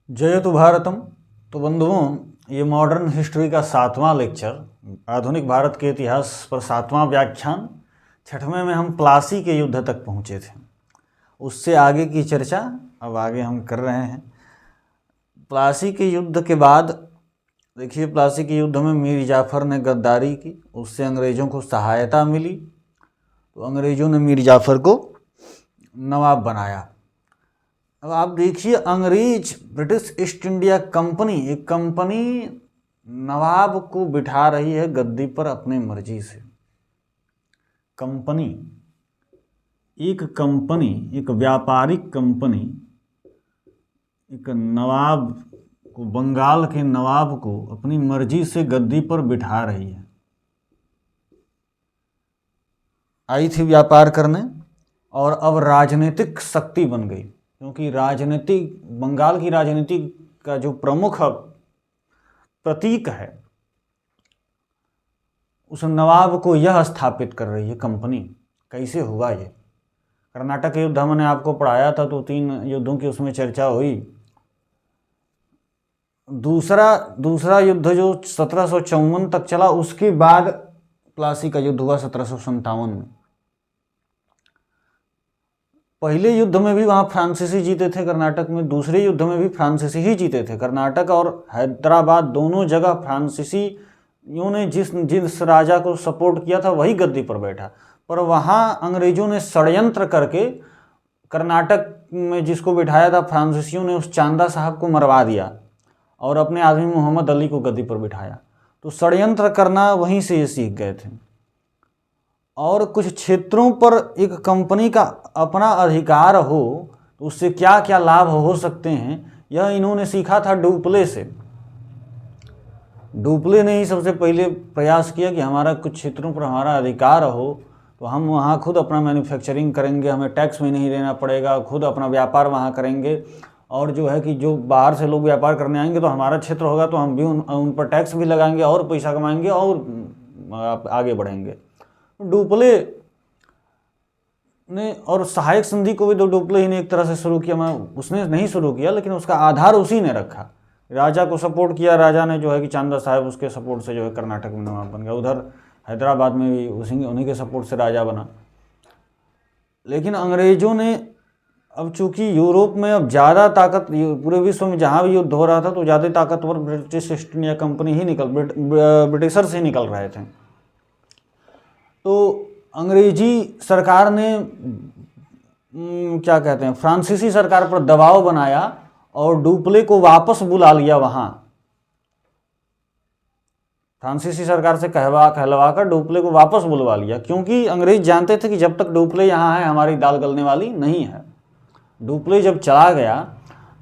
जयतु भारतम। तो बंधुओं, ये मॉडर्न हिस्ट्री का 7वां लेक्चर, आधुनिक भारत के इतिहास पर 7वां व्याख्यान। 6वें में हम प्लासी के युद्ध तक पहुँचे थे। उससे आगे की चर्चा अब आगे हम कर रहे हैं। प्लासी के युद्ध के बाद देखिए, प्लासी के युद्ध में मीर जाफ़र ने गद्दारी की, उससे अंग्रेज़ों को सहायता मिली, तो अंग्रेज़ों ने मीर जाफ़र को नवाब बनाया। अब आप देखिए, अंग्रेज ब्रिटिश ईस्ट इंडिया कंपनी, एक कंपनी नवाब को बिठा रही है गद्दी पर अपने मर्जी से। एक व्यापारिक कंपनी एक नवाब को, बंगाल के नवाब को अपनी मर्जी से गद्दी पर बिठा रही है। आई थी व्यापार करने और अब राजनीतिक शक्ति बन गई, क्योंकि बंगाल की राजनीति का जो प्रमुख प्रतीक है, उस नवाब को यह स्थापित कर रही है कंपनी। कैसे हुआ ये? कर्नाटक के युद्ध हमने आपको पढ़ाया था, तो 3 युद्धों की उसमें चर्चा हुई। दूसरा युद्ध जो 1754 तक चला, उसके बाद प्लासी का युद्ध हुआ 1757 में। पहले युद्ध में भी वहाँ फ्रांसीसी जीते थे कर्नाटक में, दूसरे युद्ध में भी फ्रांसीसी ही जीते थे। कर्नाटक और हैदराबाद दोनों जगह फ्रांसीसियों ने जिस राजा को सपोर्ट किया था वही गद्दी पर बैठा। पर वहाँ अंग्रेजों ने षड्यंत्र करके कर्नाटक में जिसको बिठाया था फ्रांसीसियों ने, उस चांदा साहब को मरवा दिया और अपने आदमी मोहम्मद अली को गद्दी पर बिठाया। तो षड्यंत्र करना वहीं से ये सीख गए थे। और कुछ क्षेत्रों पर एक कंपनी का अपना अधिकार हो तो उससे क्या क्या लाभ हो सकते हैं, यह इन्होंने सीखा था डुप्ले से। डुप्ले ने ही सबसे पहले प्रयास किया कि हमारा कुछ क्षेत्रों पर हमारा अधिकार हो तो हम वहाँ खुद अपना मैन्युफैक्चरिंग करेंगे, हमें टैक्स भी नहीं देना पड़ेगा, खुद अपना व्यापार वहाँ करेंगे। और जो है कि जो बाहर से लोग व्यापार करने आएंगे तो हमारा क्षेत्र होगा तो हम भी उन पर टैक्स भी लगाएंगे और पैसा कमाएंगे और आगे बढ़ेंगे। डुप्ले ने, और सहायक संधि को भी तो डुप्ले ही ने एक तरह से शुरू किया। उसने नहीं शुरू किया, लेकिन उसका आधार उसी ने रखा। राजा को सपोर्ट किया, राजा ने जो है कि चांदा साहब उसके सपोर्ट से जो है कर्नाटक में नवाब बन गया। उधर हैदराबाद में भी उन्हीं के सपोर्ट से राजा बना। लेकिन अंग्रेजों ने, अब चूंकि यूरोप में अब ज़्यादा ताकत, पूरे विश्व में जहाँ भी युद्ध हो रहा था तो ज़्यादा ताकतवर ब्रिटिश ईस्ट इंडिया कंपनी ही ब्रिटिशर्स ही निकल रहे थे। तो अंग्रेजी सरकार ने क्या कहते हैं, फ्रांसीसी सरकार पर दबाव बनाया और डुप्ले को वापस बुला लिया वहाँ। फ्रांसीसी सरकार से कहलवा कर डुप्ले को वापस बुलवा लिया, क्योंकि अंग्रेज जानते थे कि जब तक डुप्ले यहाँ है हमारी दाल गलने वाली नहीं है। डुप्ले जब चला गया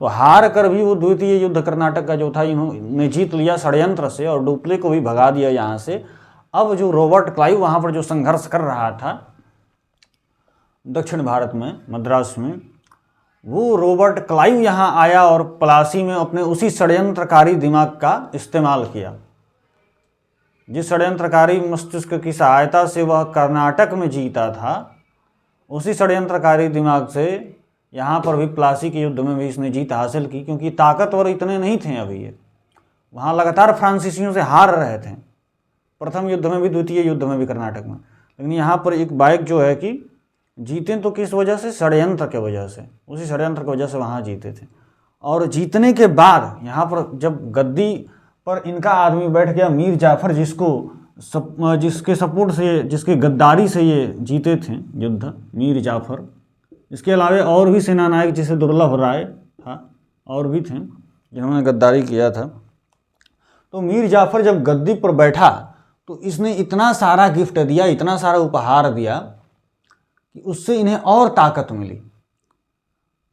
तो हार कर भी वो द्वितीय युद्ध कर्नाटक का जो था इन्होंने जीत लिया षड्यंत्र से, और डुप्ले को भी भगा दिया यहाँ से। अब जो रॉबर्ट क्लाइव वहाँ पर जो संघर्ष कर रहा था दक्षिण भारत में, मद्रास में, वो रॉबर्ट क्लाइव यहाँ आया और प्लासी में अपने उसी षड्यंत्रकारी दिमाग का इस्तेमाल किया। जिस षड्यंत्रकारी मस्तिष्क की सहायता से वह कर्नाटक में जीता था, उसी षड्यंत्रकारी दिमाग से यहाँ पर भी प्लासी के युद्ध में भी इसने जीत हासिल की। क्योंकि ताकतवर इतने नहीं थे अभी ये, वहाँ लगातार फ्रांसीसियों से हार रहे थे, प्रथम युद्ध में भी, द्वितीय युद्ध में भी कर्नाटक में। लेकिन यहाँ पर एक बाइक जो है कि जीते तो किस वजह से? षड्यंत्र के वजह से, उसी षड्यंत्र की वजह से वहाँ जीते थे। और जीतने के बाद यहाँ पर जब गद्दी पर इनका आदमी बैठ गया, मीर जाफ़र, जिसके सपोर्ट से, जिसके गद्दारी से ये जीते थे युद्ध, मीर जाफ़र। इसके अलावा और भी सेनानायक जैसे दुर्लभ राय था, और भी थे जिन्होंने गद्दारी किया था। तो मीर जाफ़र जब गद्दी पर बैठा तो इसने इतना सारा गिफ्ट दिया, इतना सारा उपहार दिया कि उससे इन्हें और ताकत मिली।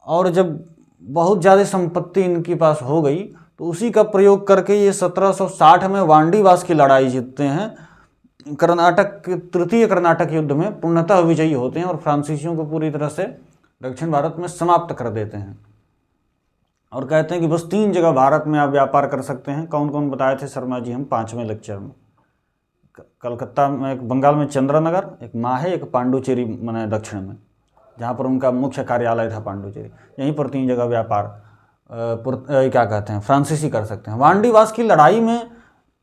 और जब बहुत ज़्यादा संपत्ति इनके पास हो गई तो उसी का प्रयोग करके ये 1760 में वांडीवास की लड़ाई जीतते हैं। तृतीय कर्नाटक युद्ध में पूर्णतः विजयी होते हैं और फ्रांसीसियों को पूरी तरह से दक्षिण भारत में समाप्त कर देते हैं। और कहते हैं कि बस 3 जगह भारत में आप व्यापार कर सकते हैं। कौन कौन बताए थे शर्मा जी हम 5वें लेक्चर में? कलकत्ता में, एक बंगाल में चंद्रनगर, एक माहे, एक पांडुचेरी माने दक्षिण में, जहाँ पर उनका मुख्य कार्यालय था पांडुचेरी। यहीं पर 3 जगह व्यापार क्या कहते हैं, फ्रांसीसी कर सकते हैं। वांडीवास की लड़ाई में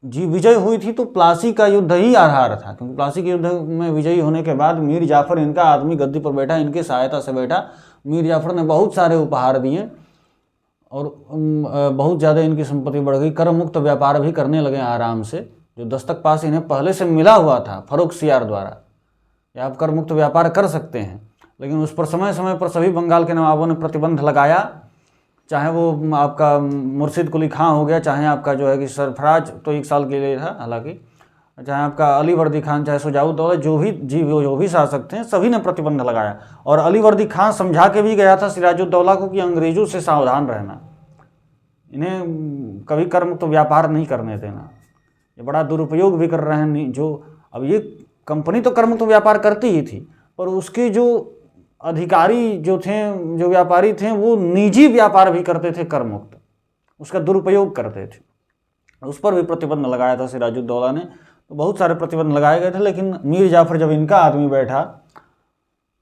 जी विजय हुई थी तो प्लासी का युद्ध ही आधार था, क्योंकि प्लासी के युद्ध में विजयी होने के बाद मीर जाफर इनका आदमी गद्दी पर बैठा, इनकी सहायता से बैठा। मीर जाफर ने बहुत सारे उपहार दिए और बहुत ज़्यादा इनकी संपत्ति बढ़ गई। कर मुक्त व्यापार भी करने लगे आराम से। जो दस्तक पास इन्हें पहले से मिला हुआ था फर्रुखसियार द्वारा, या आप कर मुक्त व्यापार कर सकते हैं, लेकिन उस पर समय समय पर सभी बंगाल के नवाबों ने प्रतिबंध लगाया। चाहे वो आपका मुर्शिद कुली खां हो गया, चाहे आपका जो है कि सरफराज तो 1 साल के लिए था हालांकि, चाहे आपका अलीवर्दी खान, चाहे शुजाउद्दौला, जो भी शासक थे सभी ने प्रतिबंध लगाया। और अलीवर्दी खान समझा के भी गया था सिराजुद्दौला को कि अंग्रेजों से सावधान रहना, इन्हें कभी कर मुक्त व्यापार नहीं करने देना, ये बड़ा दुरुपयोग भी कर रहे हैं। जो अब ये कंपनी तो कर मुक्त व्यापार करती ही थी, पर उसके जो अधिकारी जो थे, जो व्यापारी थे, वो निजी व्यापार भी करते थे कर मुक्त, उसका दुरुपयोग करते थे। उस पर भी प्रतिबंध लगाया था सिराजुद्दौला ने। तो बहुत सारे प्रतिबंध लगाए गए थे, लेकिन मीर जाफर जब इनका आदमी बैठा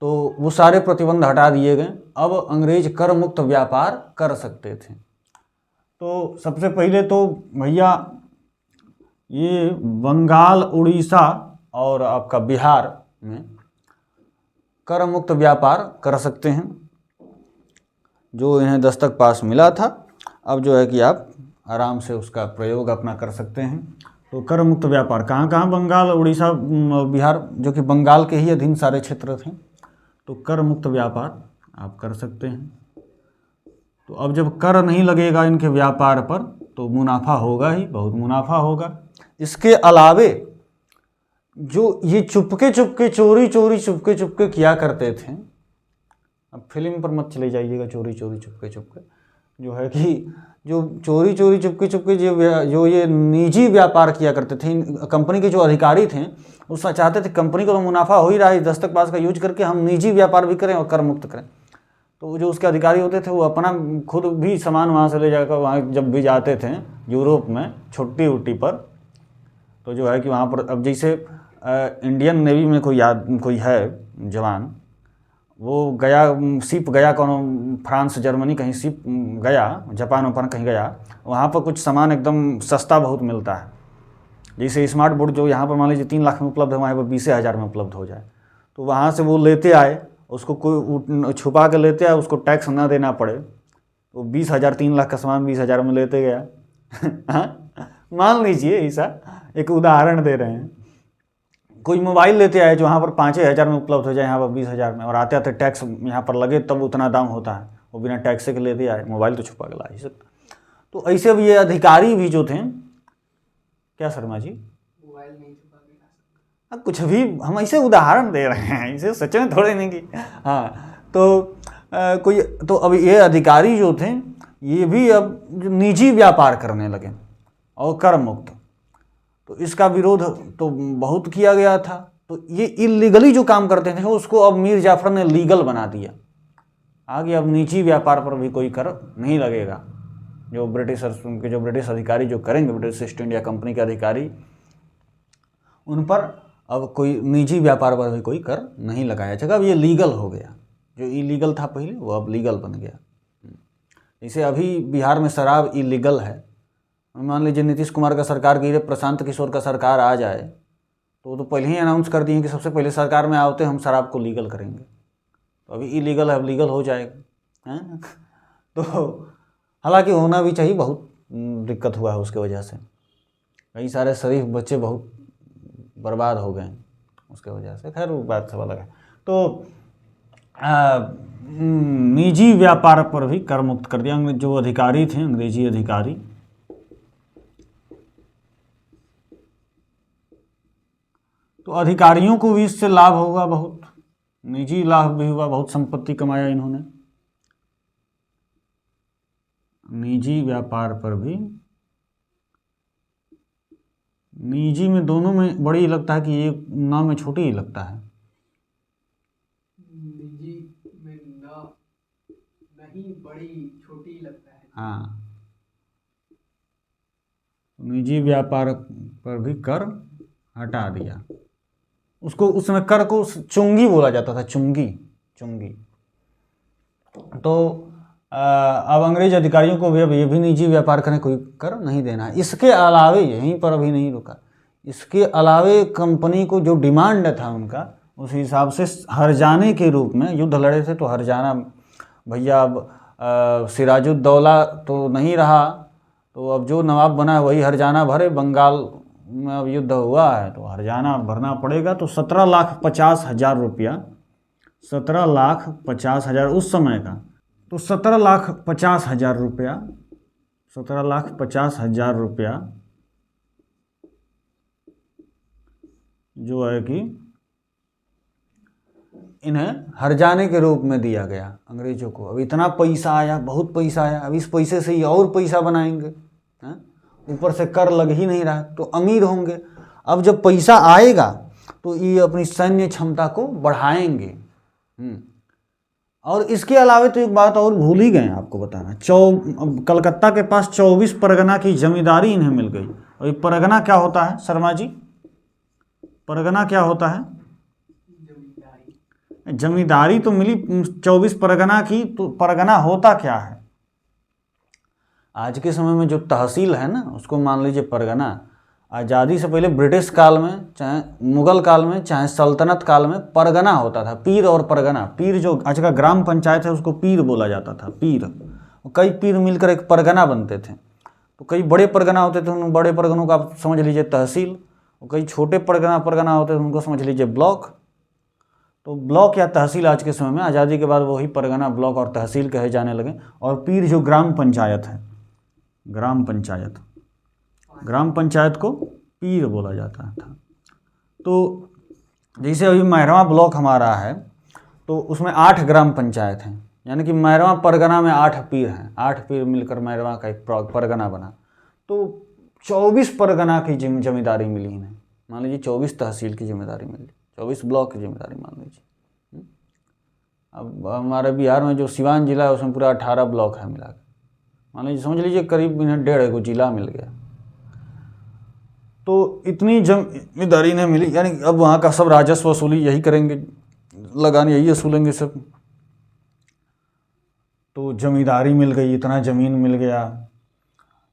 तो वो सारे प्रतिबंध हटा दिए गए। अब अंग्रेज कर मुक्त व्यापार कर सकते थे। तो सबसे पहले तो भैया ये बंगाल, उड़ीसा और आपका बिहार में कर मुक्त व्यापार कर सकते हैं, जो इन्हें दस्तक पास मिला था। अब जो है कि आप आराम से उसका प्रयोग अपना कर सकते हैं। तो कर मुक्त व्यापार कहाँ कहाँ, बंगाल, उड़ीसा, बिहार, जो कि बंगाल के ही अधीन सारे क्षेत्र थे। तो कर मुक्त व्यापार आप कर सकते हैं। तो अब जब कर नहीं लगेगा इनके व्यापार पर तो मुनाफा होगा ही, बहुत मुनाफा होगा। इसके अलावे जो ये चुपके चुपके, चोरी चोरी चुपके चुपके किया करते थे, अब फिल्म पर मत चले जाइएगा, चोरी चोरी चुपके चुपके, जो है कि जो चोरी चोरी चुपके चुपके जो ये निजी व्यापार किया करते थे, कंपनी के जो अधिकारी थे उस चाहते थे कंपनी को तो मुनाफा हो ही रहा है, दस्तक पास का यूज करके हम निजी व्यापार भी करें और कर मुक्त करें। तो जो उसके अधिकारी होते थे वो अपना खुद भी सामान वहाँ से ले जाकर, वहाँ जब भी जाते थे यूरोप में छुट्टी उट्टी पर, तो जो है कि वहाँ पर अब जैसे इंडियन नेवी में कोई है जवान, वो गया शिप गया कौन फ्रांस जर्मनी कहीं शिप गया, जापान वापान कहीं गया, वहाँ पर कुछ सामान एकदम सस्ता बहुत मिलता है। जैसे स्मार्ट बोर्ड जो यहाँ पर मान लीजिए 3 लाख में उपलब्ध है, वहाँ पर 20,000 में उपलब्ध हो जाए, तो वहाँ से वो लेते आए, उसको कोई छुपा के लेते आए, उसको टैक्स ना देना पड़े, तो 20,000 3 लाख का सामान 20,000 में लेते गया। मान लीजिए ऐसा एक उदाहरण दे रहे हैं। कोई मोबाइल लेते आए जो वहाँ पर 5,000 में उपलब्ध हो जाए, यहाँ पर 20,000 में, और आते आते टैक्स यहाँ पर लगे तब उतना दाम होता है, वो बिना टैक्स के लेते आए, मोबाइल तो छुपा के ला ही सकता। तो ऐसे भी ये अधिकारी भी जो थे, क्या शर्मा जी, मोबाइल नहीं छुपा के ला सकते, कुछ भी हम ऐसे उदाहरण दे रहे हैं, इसे सच में थोड़े नहीं कि हाँ। तो अब ये अधिकारी जो थे ये भी अब निजी व्यापार करने लगे और कर मुक्त, तो इसका विरोध तो बहुत किया गया था। तो ये इलीगली जो काम करते थे उसको अब मीर जाफर ने लीगल बना दिया। आगे अब निजी व्यापार पर भी कोई कर नहीं लगेगा। जो ब्रिटिश अधिकारी जो करेंगे, ब्रिटिश ईस्ट इंडिया कंपनी के अधिकारी, उन पर अब कोई निजी व्यापार पर भी कोई कर नहीं लगाया जाएगा। अब ये लीगल हो गया, जो इलीगल था पहले वो अब लीगल बन गया। जैसे अभी बिहार में शराब इलीगल है, मान लीजिए नीतीश कुमार का सरकार गिरे, प्रशांत किशोर का सरकार आ जाए, तो वो तो पहले ही अनाउंस कर दिए कि सबसे पहले सरकार में आते हम शराब को लीगल करेंगे। तो अभी इलीगल है, अब लीगल हो जाएगा, हैं? तो हालांकि होना भी चाहिए, बहुत दिक्कत हुआ है उसके वजह से, कई सारे शरीफ बच्चे बहुत बर्बाद हो गए उसके वजह से। खैर वो बात सब अलग है। तो निजी व्यापार पर भी कर मुक्त कर दिया। जो अधिकारी थे, अंग्रेजी अधिकारी, तो अधिकारियों को भी इससे लाभ होगा, बहुत निजी लाभ भी हुआ, बहुत संपत्ति कमाया इन्होंने। निजी व्यापार पर भी, निजी में दोनों में बड़ी लगता है कि ये नाम में छोटी ही लगता है। निजी में ना नहीं, बड़ी छोटी लगता है। हाँ, निजी व्यापार पर भी कर हटा दिया। उसको उस समय कर को चुंगी बोला जाता था, चुंगी। तो अब अंग्रेज अधिकारियों को भी अब ये भी निजी व्यापार करने कोई कर नहीं देना है। इसके अलावे यहीं पर अभी नहीं रुका, इसके अलावे कंपनी को जो डिमांड था उनका, उस हिसाब से हरजाने के रूप में युद्ध लड़े थे। तो हरजाना भैया अब सिराजुद्दौला तो नहीं रहा, तो अब जो नवाब बना है वही हरजाना भरे। बंगाल में अब युद्ध हुआ है तो हरजाना भरना पड़ेगा। तो 17,50,000 रुपया, 17,50,000 उस समय का, तो 17,50,000 रुपया, 17,50,000 रुपया जो है कि इन्हें हरजाने के रूप में दिया गया अंग्रेजों को। अब इतना पैसा आया, बहुत पैसा आया, अब इस पैसे से ही और पैसा बनाएंगे, ऊपर से कर लग ही नहीं रहा तो अमीर होंगे। अब जब पैसा आएगा तो ये अपनी सैन्य क्षमता को बढ़ाएंगे। और इसके अलावे तो एक बात और भूल ही गए आपको बताना, कलकत्ता के पास 24 परगना की जमींदारी इन्हें मिल गई। और ये परगना क्या होता है शर्मा जी, परगना क्या होता है? जमींदारी तो मिली 24 परगना की, तो परगना होता क्या है? आज के समय में जो तहसील है ना, उसको मान लीजिए परगना। आज़ादी से पहले ब्रिटिश काल में, चाहे मुगल काल में, चाहे सल्तनत काल में परगना होता था। पीर और परगना, पीर जो आज का ग्राम पंचायत है उसको पीर बोला जाता था, पीर। कई पीर मिलकर एक परगना बनते थे। तो कई बड़े परगना होते थे, उन बड़े परगनों को आप समझ लीजिए तहसील, और कई छोटे परगना होते थे, उनको समझ लीजिए ब्लॉक। तो ब्लॉक या तहसील आज के समय में, आज़ादी के बाद वही परगना, ब्लॉक और तहसील कहे जाने लगे। और पीर जो ग्राम पंचायत है, ग्राम पंचायत को पीर बोला जाता था। तो जैसे अभी मैरवा ब्लॉक हमारा है तो उसमें 8 ग्राम पंचायत हैं, यानी कि मैरवा परगना में 8 पीर हैं, 8 पीर मिलकर मैरवा का एक परगना बना। तो 24 परगना की जिम्मेदारी मिली इन्हें, मान लीजिए 24 तहसील की जिम्मेदारी मिली, 24 ब्लॉक की जिम्मेदारी मान लीजिए। अब हमारे बिहार में जो सिवान जिला है उसमें पूरा 18 ब्लॉक है मिला के, मान लीजिए समझ लीजिए करीब इन्हें 1.5 जिला मिल गया। तो इतनी जिम्मेदारी इन्हें मिली, यानी अब वहाँ का सब राजस्व वसूली यही करेंगे, लगान यही वसूलेंगे सब। तो जमींदारी मिल गई, इतना ज़मीन मिल गया,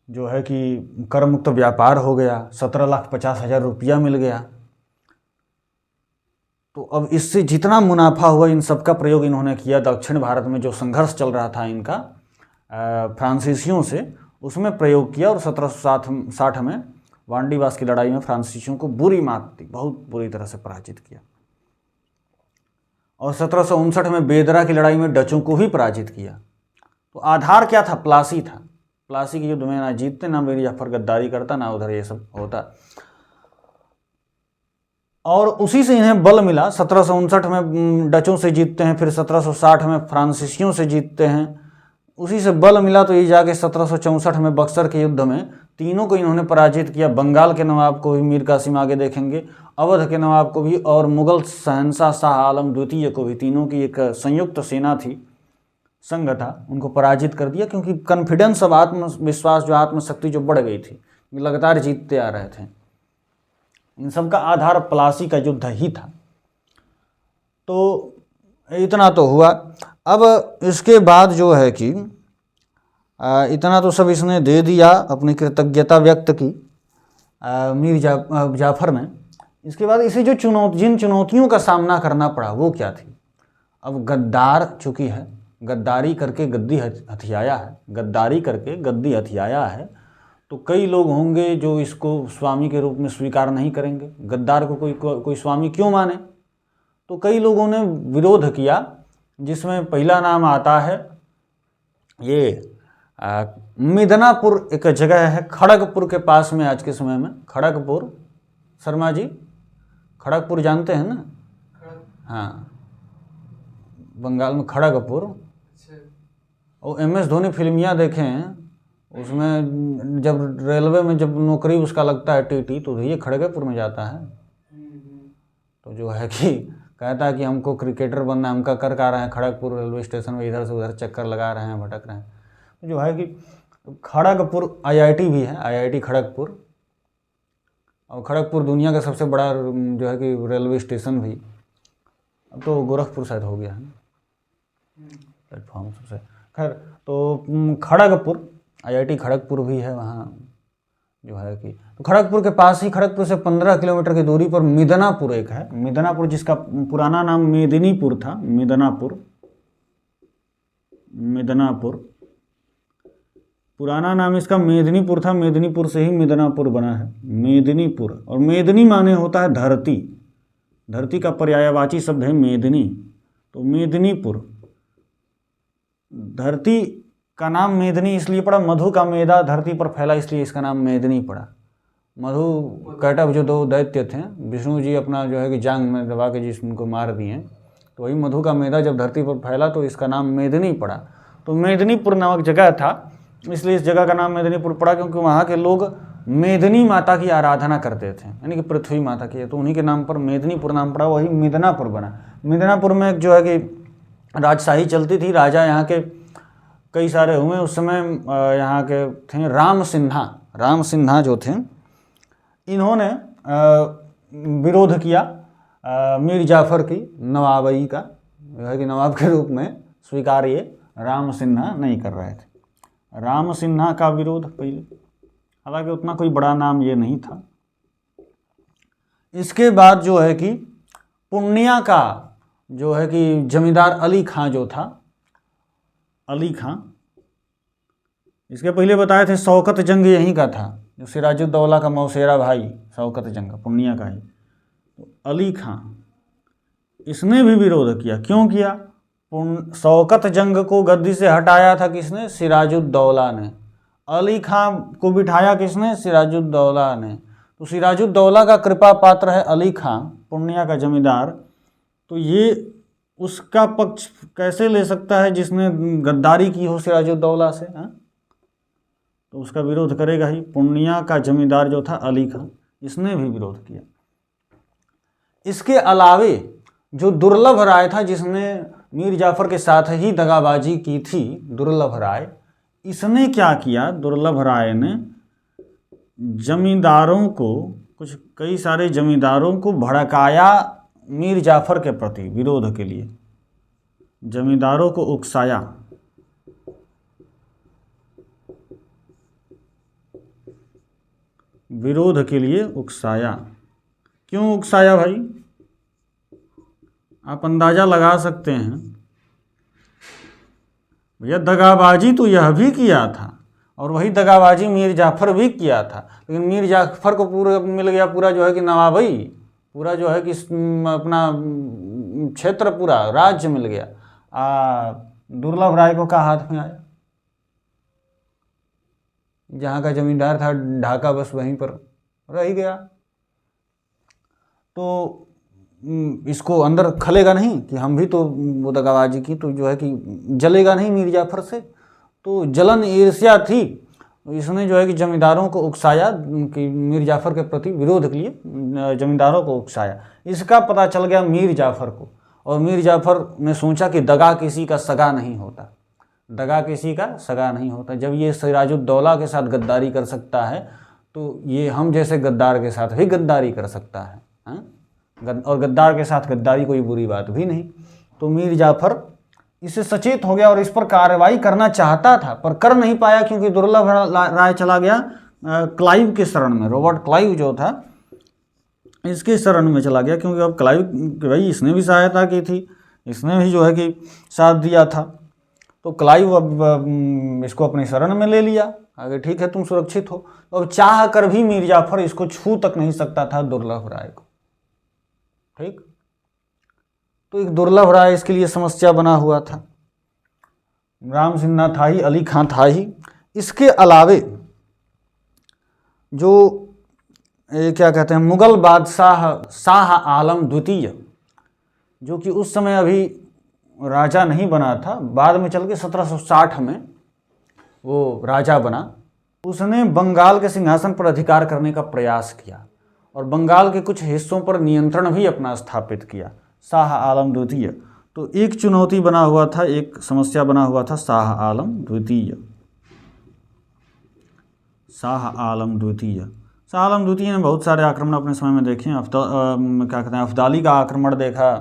जो है कि कर मुक्त व्यापार हो गया, 17,50,000 रुपया मिल गया। तो अब इससे जितना मुनाफा हुआ इन सब का प्रयोग इन्होंने किया दक्षिण भारत में जो संघर्ष चल रहा था इनका फ्रांसीसियों से, उसमें प्रयोग किया। और 1760 में वांडीवास की लड़ाई में फ्रांसीसियों को बुरी मात दी, बहुत बुरी तरह से पराजित किया। और 1759 में बेदरा की लड़ाई में डचों को भी पराजित किया। तो आधार क्या था? प्लासी था। प्लासी के युद्ध में ना जीतते, ना मीर जाफर गद्दारी करता, ना उधर ये सब होता। और उसी से इन्हें बल मिला। 1759 में डचों से जीतते हैं, फिर 1760 में फ्रांसीसियों से जीतते हैं, उसी से बल मिला। तो ये जाके 1764 में बक्सर के युद्ध में तीनों को इन्होंने पराजित किया। बंगाल के नवाब को भी, मीर कासिम आगे देखेंगे, अवध के नवाब को भी, और मुगल शहंशाह शाह आलम द्वितीय को भी, तीनों की एक संयुक्त सेना थी, संघ था, उनको पराजित कर दिया। क्योंकि कॉन्फिडेंस, अब आत्मविश्वास, जो आत्मशक्ति जो बढ़ गई थी, लगातार जीतते आ रहे थे। इन सब का आधार प्लासी का युद्ध ही था। तो इतना तो हुआ। अब इसके बाद जो है कि इतना तो सब इसने दे दिया, अपनी कृतज्ञता व्यक्त की मीर जाफर ने। इसके बाद इसे जो जिन चुनौतियों का सामना करना पड़ा वो क्या थी? अब गद्दार चूँकि है, गद्दारी करके गद्दी हथियाया है, गद्दारी करके गद्दी हथियाया है, तो कई लोग होंगे जो इसको स्वामी के रूप में स्वीकार नहीं करेंगे। गद्दार को कोई स्वामी क्यों माने? तो कई लोगों ने विरोध किया, जिसमें पहला नाम आता है ये मिदनापुर, एक जगह है खड़गपुर के पास में आज के समय में, खड़गपुर। शर्मा जी खड़गपुर जानते हैं ना? हाँ, बंगाल में खड़गपुर। और MS धोनी फिल्मिया देखे हैं, उसमें जब रेलवे में जब नौकरी उसका लगता है TT, तो ये खड़गपुर में जाता है। तो जो है कि कहता है कि हमको क्रिकेटर बनना है, हम कर रहे हैं खड़गपुर रेलवे स्टेशन में, इधर से उधर चक्कर लगा रहे हैं, भटक रहे हैं। तो जो है कि खड़गपुर IIT भी है, IIT खड़गपुर। और खड़गपुर दुनिया का सबसे बड़ा जो है कि रेलवे स्टेशन भी, अब तो गोरखपुर शायद हो गया है प्लेटफॉर्म सबसे। खैर तो खड़गपुर, IIT खड़गपुर भी है वहाँ जो है कि, तो खड़गपुर के पास ही, खड़गपुर से 15 किलोमीटर की दूरी पर मिदनापुर एक है, मिदनापुर जिसका पुराना नाम मेदिनीपुर था, मिदनापुर, मिदनापुर पुराना नाम इसका मेदिनीपुर था, मेदिनीपुर से ही मिदनापुर बना है, मेदिनीपुर। और मेदिनी माने होता है धरती, धरती का पर्यायवाची शब्द है मेदिनी, तो मेदिनीपुर। धरती का नाम मेदिनी इसलिए पड़ा, मधु का मेदा धरती पर फैला इसलिए इसका नाम मेदिनी पड़ा। मधु कैटभ जो 2 दैत्य थे, विष्णु जी अपना जो है कि जांग में दबा के जिसको मार दिए, तो वही मधु का मेदा जब धरती पर फैला तो इसका नाम मेदिनी पड़ा। तो मेदिनीपुर नामक जगह था, इसलिए इस जगह का नाम मेदिनीपुर पड़ा, क्योंकि वहाँ के लोग मेदिनी माता की आराधना करते थे, यानी कि पृथ्वी माता की, तो उन्हीं के नाम पर मेदिनीपुर नाम पड़ा, वही मिदनापुर बना। मिदनापुर में जो है कि राजशाही चलती थी, राजा यहाँ के कई सारे हुए उस समय। यहाँ के थे राम सिन्हा जो थे, इन्होंने विरोध किया मीर जाफर की नवाबई का, जो है कि नवाब के रूप में स्वीकार ये राम सिन्हा नहीं कर रहे थे। राम सिन्हा का विरोध पहले, हालांकि उतना कोई बड़ा नाम ये नहीं था। इसके बाद जो है कि पूर्णिया का जो है कि जमींदार अली खां जो था, अली खां, इसके पहले बताए थे शौकत जंग यहीं का था, जो सिराजुद्दौला का मौसेरा भाई शौकत जंग पूर्णिया का ही। तो अली खां इसने भी विरोध किया। क्यों किया? शौकत जंग को गद्दी से हटाया था किसने? सिराजुद्दौला ने। अली खां को बिठाया किसने? सिराजुद्दौला ने। तो सिराजुद्दौला का कृपा पात्र है अली खां, पूर्णिया का जमींदार। तो ये उसका पक्ष कैसे ले सकता है जिसने गद्दारी की हो सिराजुद्दौला से? तो उसका विरोध करेगा ही। पूर्णिया का जमींदार जो था अली खां, इसने भी विरोध किया। इसके अलावे जो दुर्लभ राय था, जिसने मीर जाफर के साथ ही दगाबाजी की थी, दुर्लभ राय, इसने क्या किया? दुर्लभ राय ने जमींदारों को, कई सारे जमींदारों को भड़काया मीर जाफर के प्रति विरोध के लिए, जमींदारों को उकसाया। विरोध के लिए उकसाया। क्यों उकसाया भाई? आप अंदाजा लगा सकते हैं। भैया दगाबाजी तो यह भी किया था, और वही दगाबाजी मीर जाफर भी किया था, लेकिन मीर जाफर को पूरा मिल गया, पूरा जो है कि नवाबई, पूरा जो है कि अपना क्षेत्र, पूरा राज्य मिल गया। दुर्लभ राय को क्या हाथ में आया? जहाँ का जमींदार था ढाका, बस वहीं पर रह गया। तो इसको अंदर खलेगा नहीं कि हम भी तो वो दगाबाजी की, तो जो है कि जलेगा नहीं मीर जाफर से। तो जलन ईर्ष्या थी, इसने जो है कि जमींदारों को उकसाया कि मीर जाफर के प्रति विरोध के लिए जमींदारों को उकसाया। इसका पता चल गया मीर जाफर को, और मीर जाफर ने सोचा कि दगा किसी का सगा नहीं होता, दगा किसी का सगा नहीं होता। जब ये सिराजुद्दौला के साथ गद्दारी कर सकता है, तो ये हम जैसे गद्दार के साथ भी गद्दारी कर सकता है, और गद्दार के साथ गद्दारी कोई बुरी बात भी नहीं। तो मीर जाफर इससे सचेत हो गया और इस पर कार्रवाई करना चाहता था, पर कर नहीं पाया, क्योंकि दुर्लभ राय चला गया क्लाइव के शरण में। रॉबर्ट क्लाइव जो था, इसके शरण में चला गया, क्योंकि अब क्लाइव भाई इसने भी सहायता की थी, इसने भी जो है कि साथ दिया था। तो क्लाइव अब इसको अपनी शरण में ले लिया, आगे ठीक है तुम सुरक्षित हो। अब चाह कर भी मीर जाफर इसको छू तक नहीं सकता था दुर्लभ राय को, ठीक। तो एक दुर्लभ राय इसके लिए समस्या बना हुआ था। राम सिन्हा था ही, अली खां था ही। इसके अलावे जो क्या कहते हैं, मुगल बादशाह शाह आलम द्वितीय, जो कि उस समय अभी राजा नहीं बना था, बाद में चल के 1760 में वो राजा बना। उसने बंगाल के सिंहासन पर अधिकार करने का प्रयास किया और बंगाल के कुछ हिस्सों पर नियंत्रण भी अपना स्थापित किया, शाह आलम द्वितीय। तो एक चुनौती बना हुआ था, एक समस्या बना हुआ था शाह आलम द्वितीय। शाह आलम द्वितीय, शाह आलम द्वितीय ने बहुत सारे आक्रमण अपने समय में देखे। क्या कहते हैं, अफदाली का आक्रमण देखा,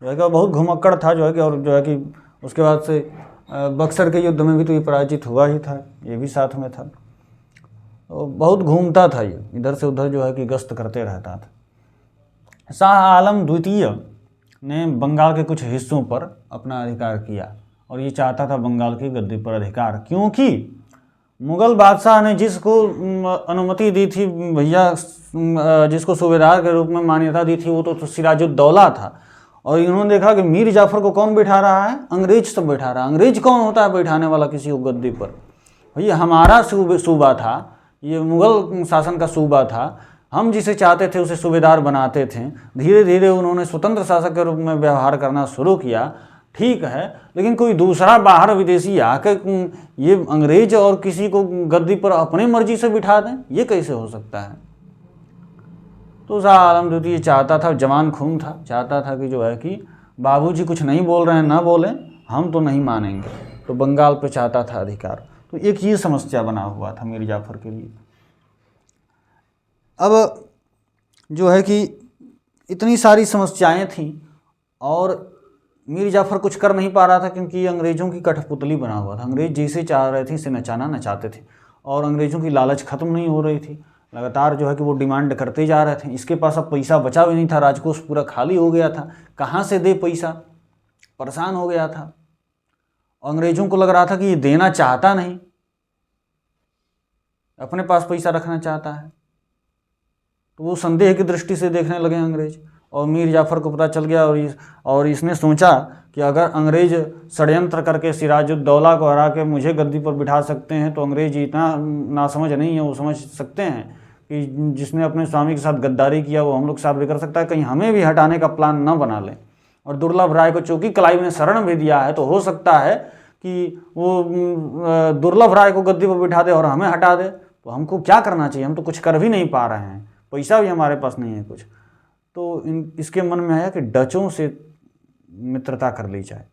जो है कि बहुत घुमक्कड़ था, जो है कि, और जो है कि उसके बाद से बक्सर के युद्ध में भी तो ये पराजित हुआ ही था, ये भी साथ में था। तो बहुत घूमता था ये, इधर से उधर जो है कि गश्त करते रहता था। शाह आलम द्वितीय ने बंगाल के कुछ हिस्सों पर अपना अधिकार किया और ये चाहता था बंगाल की गद्दी पर अधिकार, क्योंकि मुग़ल बादशाह ने जिसको अनुमति दी थी भैया, जिसको सूबेदार के रूप में मान्यता दी थी, वो तो सिराजुद्दौला था। और इन्होंने देखा कि मीर जाफ़र को कौन बैठा रहा है, अंग्रेज तो बैठा रहा है। अंग्रेज कौन होता है बैठाने वाला किसी को गद्दी पर? भैया हमारा सूबा था, ये मुग़ल शासन का सूबा था, हम जिसे चाहते थे उसे सूबेदार बनाते थे। धीरे धीरे उन्होंने स्वतंत्र शासक के रूप में व्यवहार करना शुरू किया, ठीक है, लेकिन कोई दूसरा बाहर विदेशी आकर ये अंग्रेज और किसी को गद्दी पर अपने मर्जी से बिठा दें, ये कैसे हो सकता है? तो शाह आलम द्वितीय चाहता था, जवान खून था, चाहता था कि जो है कि बाबूजी कुछ नहीं बोल रहे हैं ना बोलें, हम तो नहीं मानेंगे। तो बंगाल पे चाहता था अधिकार। तो एक ये समस्या बना हुआ था मीर जाफ़र के लिए। अब जो है कि इतनी सारी समस्याएं थीं और मीर जाफ़र कुछ कर नहीं पा रहा था, क्योंकि अंग्रेज़ों की कठपुतली बना हुआ था। अंग्रेज़ जैसे चाह रहे थे इसे नचाना नचाते थे और अंग्रेज़ों की लालच ख़त्म नहीं हो रही थी। लगातार जो है कि वो डिमांड करते जा रहे थे। इसके पास अब पैसा बचा भी नहीं था, राजकोष पूरा खाली हो गया था, कहाँ से दे पैसा, परेशान हो गया था। अंग्रेज़ों को लग रहा था कि ये देना चाहता नहीं, अपने पास पैसा रखना चाहता है। तो वो संदेह की दृष्टि से देखने लगे अंग्रेज। और मीर जाफ़र को पता चल गया और इसने सोचा कि अगर अंग्रेज षड्यंत्र करके सिराजुद्दौला को हरा के मुझे गद्दी पर बिठा सकते हैं, तो अंग्रेज इतना नासमझ नहीं है, वो समझ सकते हैं कि जिसने अपने स्वामी के साथ गद्दारी किया वो हम लोग के साथ भी कर सकता है, कहीं हमें भी हटाने का प्लान न बना लें। और दुर्लभ राय को चूँकि क्लाइव ने शरण भी दिया है, तो हो सकता है कि वो दुर्लभ राय को गद्दी पर बिठा दे और हमें हटा दे। तो हमको क्या करना चाहिए, हम तो कुछ कर भी नहीं पा रहे हैं, पैसा भी हमारे पास नहीं है कुछ। तो इसके मन में आया कि डचों से मित्रता कर ली जाए।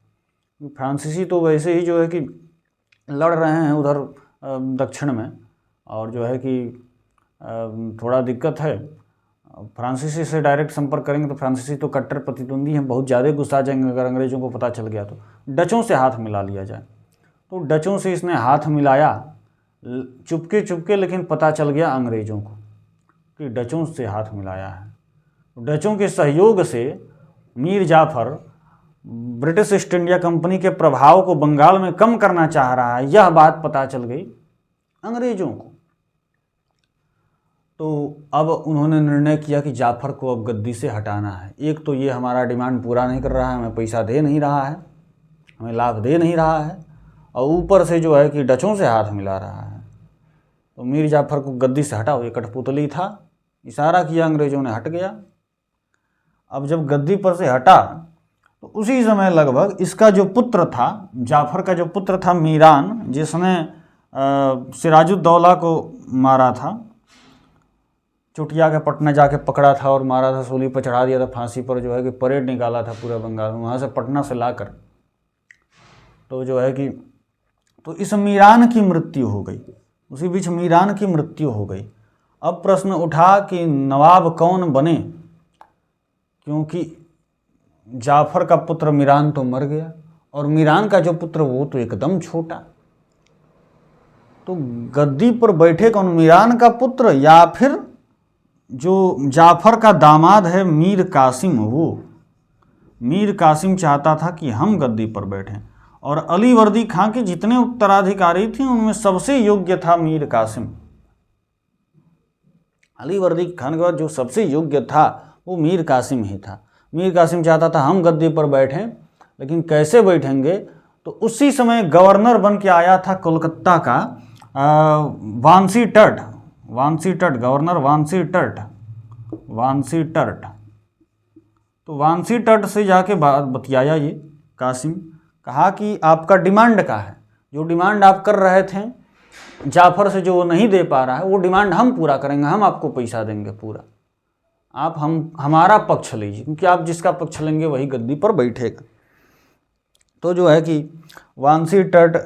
फ्रांसीसी तो वैसे ही जो है कि लड़ रहे हैं उधर दक्षिण में, और जो है कि थोड़ा दिक्कत है। फ्रांसीसी से डायरेक्ट संपर्क करेंगे तो फ्रांसीसी तो कट्टर प्रतिद्वंदी हैं, बहुत ज़्यादा गुस्सा जाएंगे अगर अंग्रेज़ों को पता चल गया तो। डचों से हाथ मिला लिया जाए। तो डचों से इसने हाथ मिलाया चुपके चुपके, लेकिन पता चल गया अंग्रेज़ों को कि डचों से हाथ मिलाया है। डचों के सहयोग से Mir Jafar British east India company के प्रभाव को बंगाल में कम करना चाह रहा है, यह बात पता चल गई अंग्रेज़ों को। तो अब उन्होंने निर्णय किया कि जाफ़र को अब गद्दी से हटाना है। एक तो ये हमारा डिमांड पूरा नहीं कर रहा है, हमें पैसा दे नहीं रहा है, हमें लाभ दे नहीं रहा है, और ऊपर से जो है कि डचों से हाथ मिला रहा है। तो मीर जाफ़र को गद्दी से हटाओ, ये कठपुतली था। इशारा किया, अंग्रेज़ों ने, हट गया। अब जब गद्दी पर से हटा तो उसी समय लगभग इसका जो पुत्र था, जाफ़र का जो पुत्र था मीरान, जिसने सिराजुद्दौला को मारा था, चुटिया के पटना जाके पकड़ा था और मारा था, सूली पर चढ़ा दिया था, फांसी पर जो है कि परेड निकाला था पूरा बंगाल में, वहाँ से पटना से लाकर। तो जो है कि तो इस मीरान की मृत्यु हो गई, उसी बीच मीरान की मृत्यु हो गई। अब प्रश्न उठा कि नवाब कौन बने, क्योंकि जाफ़र का पुत्र मीरान तो मर गया और मीरान का जो पुत्र वो तो एकदम छोटा। तो गद्दी पर बैठे कौन, मीरान का पुत्र या फिर जो जाफ़र का दामाद है मीर कासिम? वो मीर कासिम चाहता था कि हम गद्दी पर बैठें, और अली वर्दी खां के जितने उत्तराधिकारी थे उनमें सबसे योग्य था मीर कासिम। अली वर्दी खान के बाद जो सबसे योग्य था वो मीर कासिम ही था। मीर कासिम चाहता था हम गद्दी पर बैठें, लेकिन कैसे बैठेंगे? तो उसी समय गवर्नर बन के आया था कोलकाता का वांसी टर्ट, गवर्नर वांसी टर्ट। तो वांसी टर्ट से जाके बात बतियाया ये कासिम, कहा कि आपका डिमांड का है, जो डिमांड आप कर रहे थे जाफ़र से जो वो नहीं दे पा रहा है, वो डिमांड हम पूरा करेंगे, हम आपको पैसा देंगे पूरा, आप हमारा पक्ष लीजिए, क्योंकि आप जिसका पक्ष लेंगे वही गद्दी पर बैठेगा। तो जो है कि वांसी टर्ट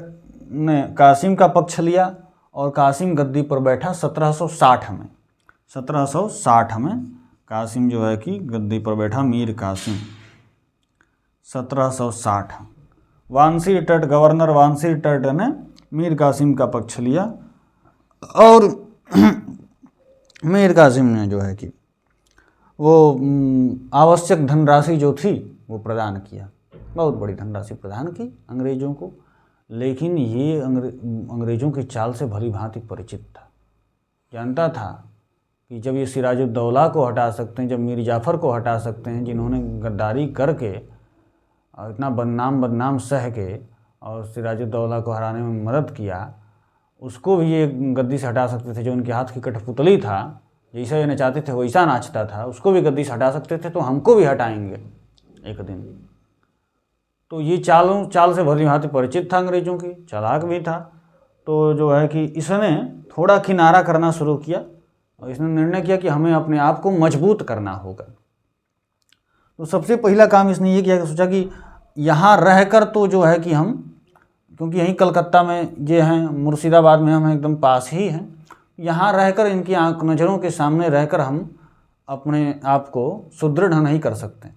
ने कासिम का पक्ष लिया और कासिम गद्दी पर बैठा 1760 में कासिम जो है कि गद्दी पर बैठा, मीर कासिम 1760। वानसी टट, गवर्नर वानसी टट ने मीर कासिम का पक्ष लिया और मीर कासिम ने जो है कि वो आवश्यक धनराशि जो थी वो प्रदान किया, बहुत बड़ी धनराशि प्रदान की अंग्रेज़ों को। लेकिन ये अंग्रेज़ों की चाल से भली भांति परिचित था, जानता था कि जब ये सिराजुद्दौला को हटा सकते हैं, जब मीर जाफ़र को हटा सकते हैं, जिन्होंने गद्दारी करके और इतना बदनाम सह के और सिराजुद्दौला को हराने में मदद किया, उसको भी ये गद्दी से हटा सकते थे। जो उनके हाथ की कठपुतली था, जैसा ये नचाते थे वैसा नाचता था, उसको भी गद्दी से हटा सकते थे, तो हमको भी हटाएंगे एक दिन। तो ये चाल से भली भांति परिचित था, अंग्रेज़ों की, चालाक भी था। तो जो है कि इसने थोड़ा किनारा करना शुरू किया और इसने निर्णय किया कि हमें अपने आप को मजबूत करना होगा। तो सबसे पहला काम इसने ये किया कि सोचा कि यहाँ रहकर तो जो है कि हम, क्योंकि यहीं कलकत्ता में ये हैं, मुर्शिदाबाद में हम एकदम पास ही हैं, यहाँ रहकर इनकी आंख नज़रों के सामने रहकर हम अपने आप को सुदृढ़ नहीं कर सकते,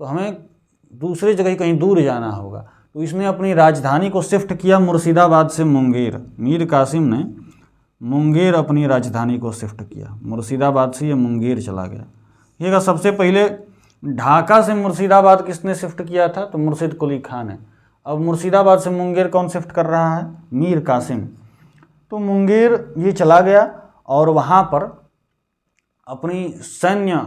तो हमें दूसरी जगह कहीं दूर जाना होगा। तो इसने अपनी राजधानी को शिफ्ट किया मुर्शिदाबाद से मुंगेर। मीर कासिम ने मुंगेर अपनी राजधानी को शिफ्ट किया, मुर्शिदाबाद से ये मुंगेर चला गया। ये सबसे पहले ढाका से मुर्शिदाबाद किसने शिफ्ट किया था? तो मुर्शिद कुली खान है। अब मुर्शिदाबाद से मुंगेर कौन शिफ्ट कर रहा है? मीर कासिम। तो मुंगेर ये चला गया और वहाँ पर अपनी सैन्य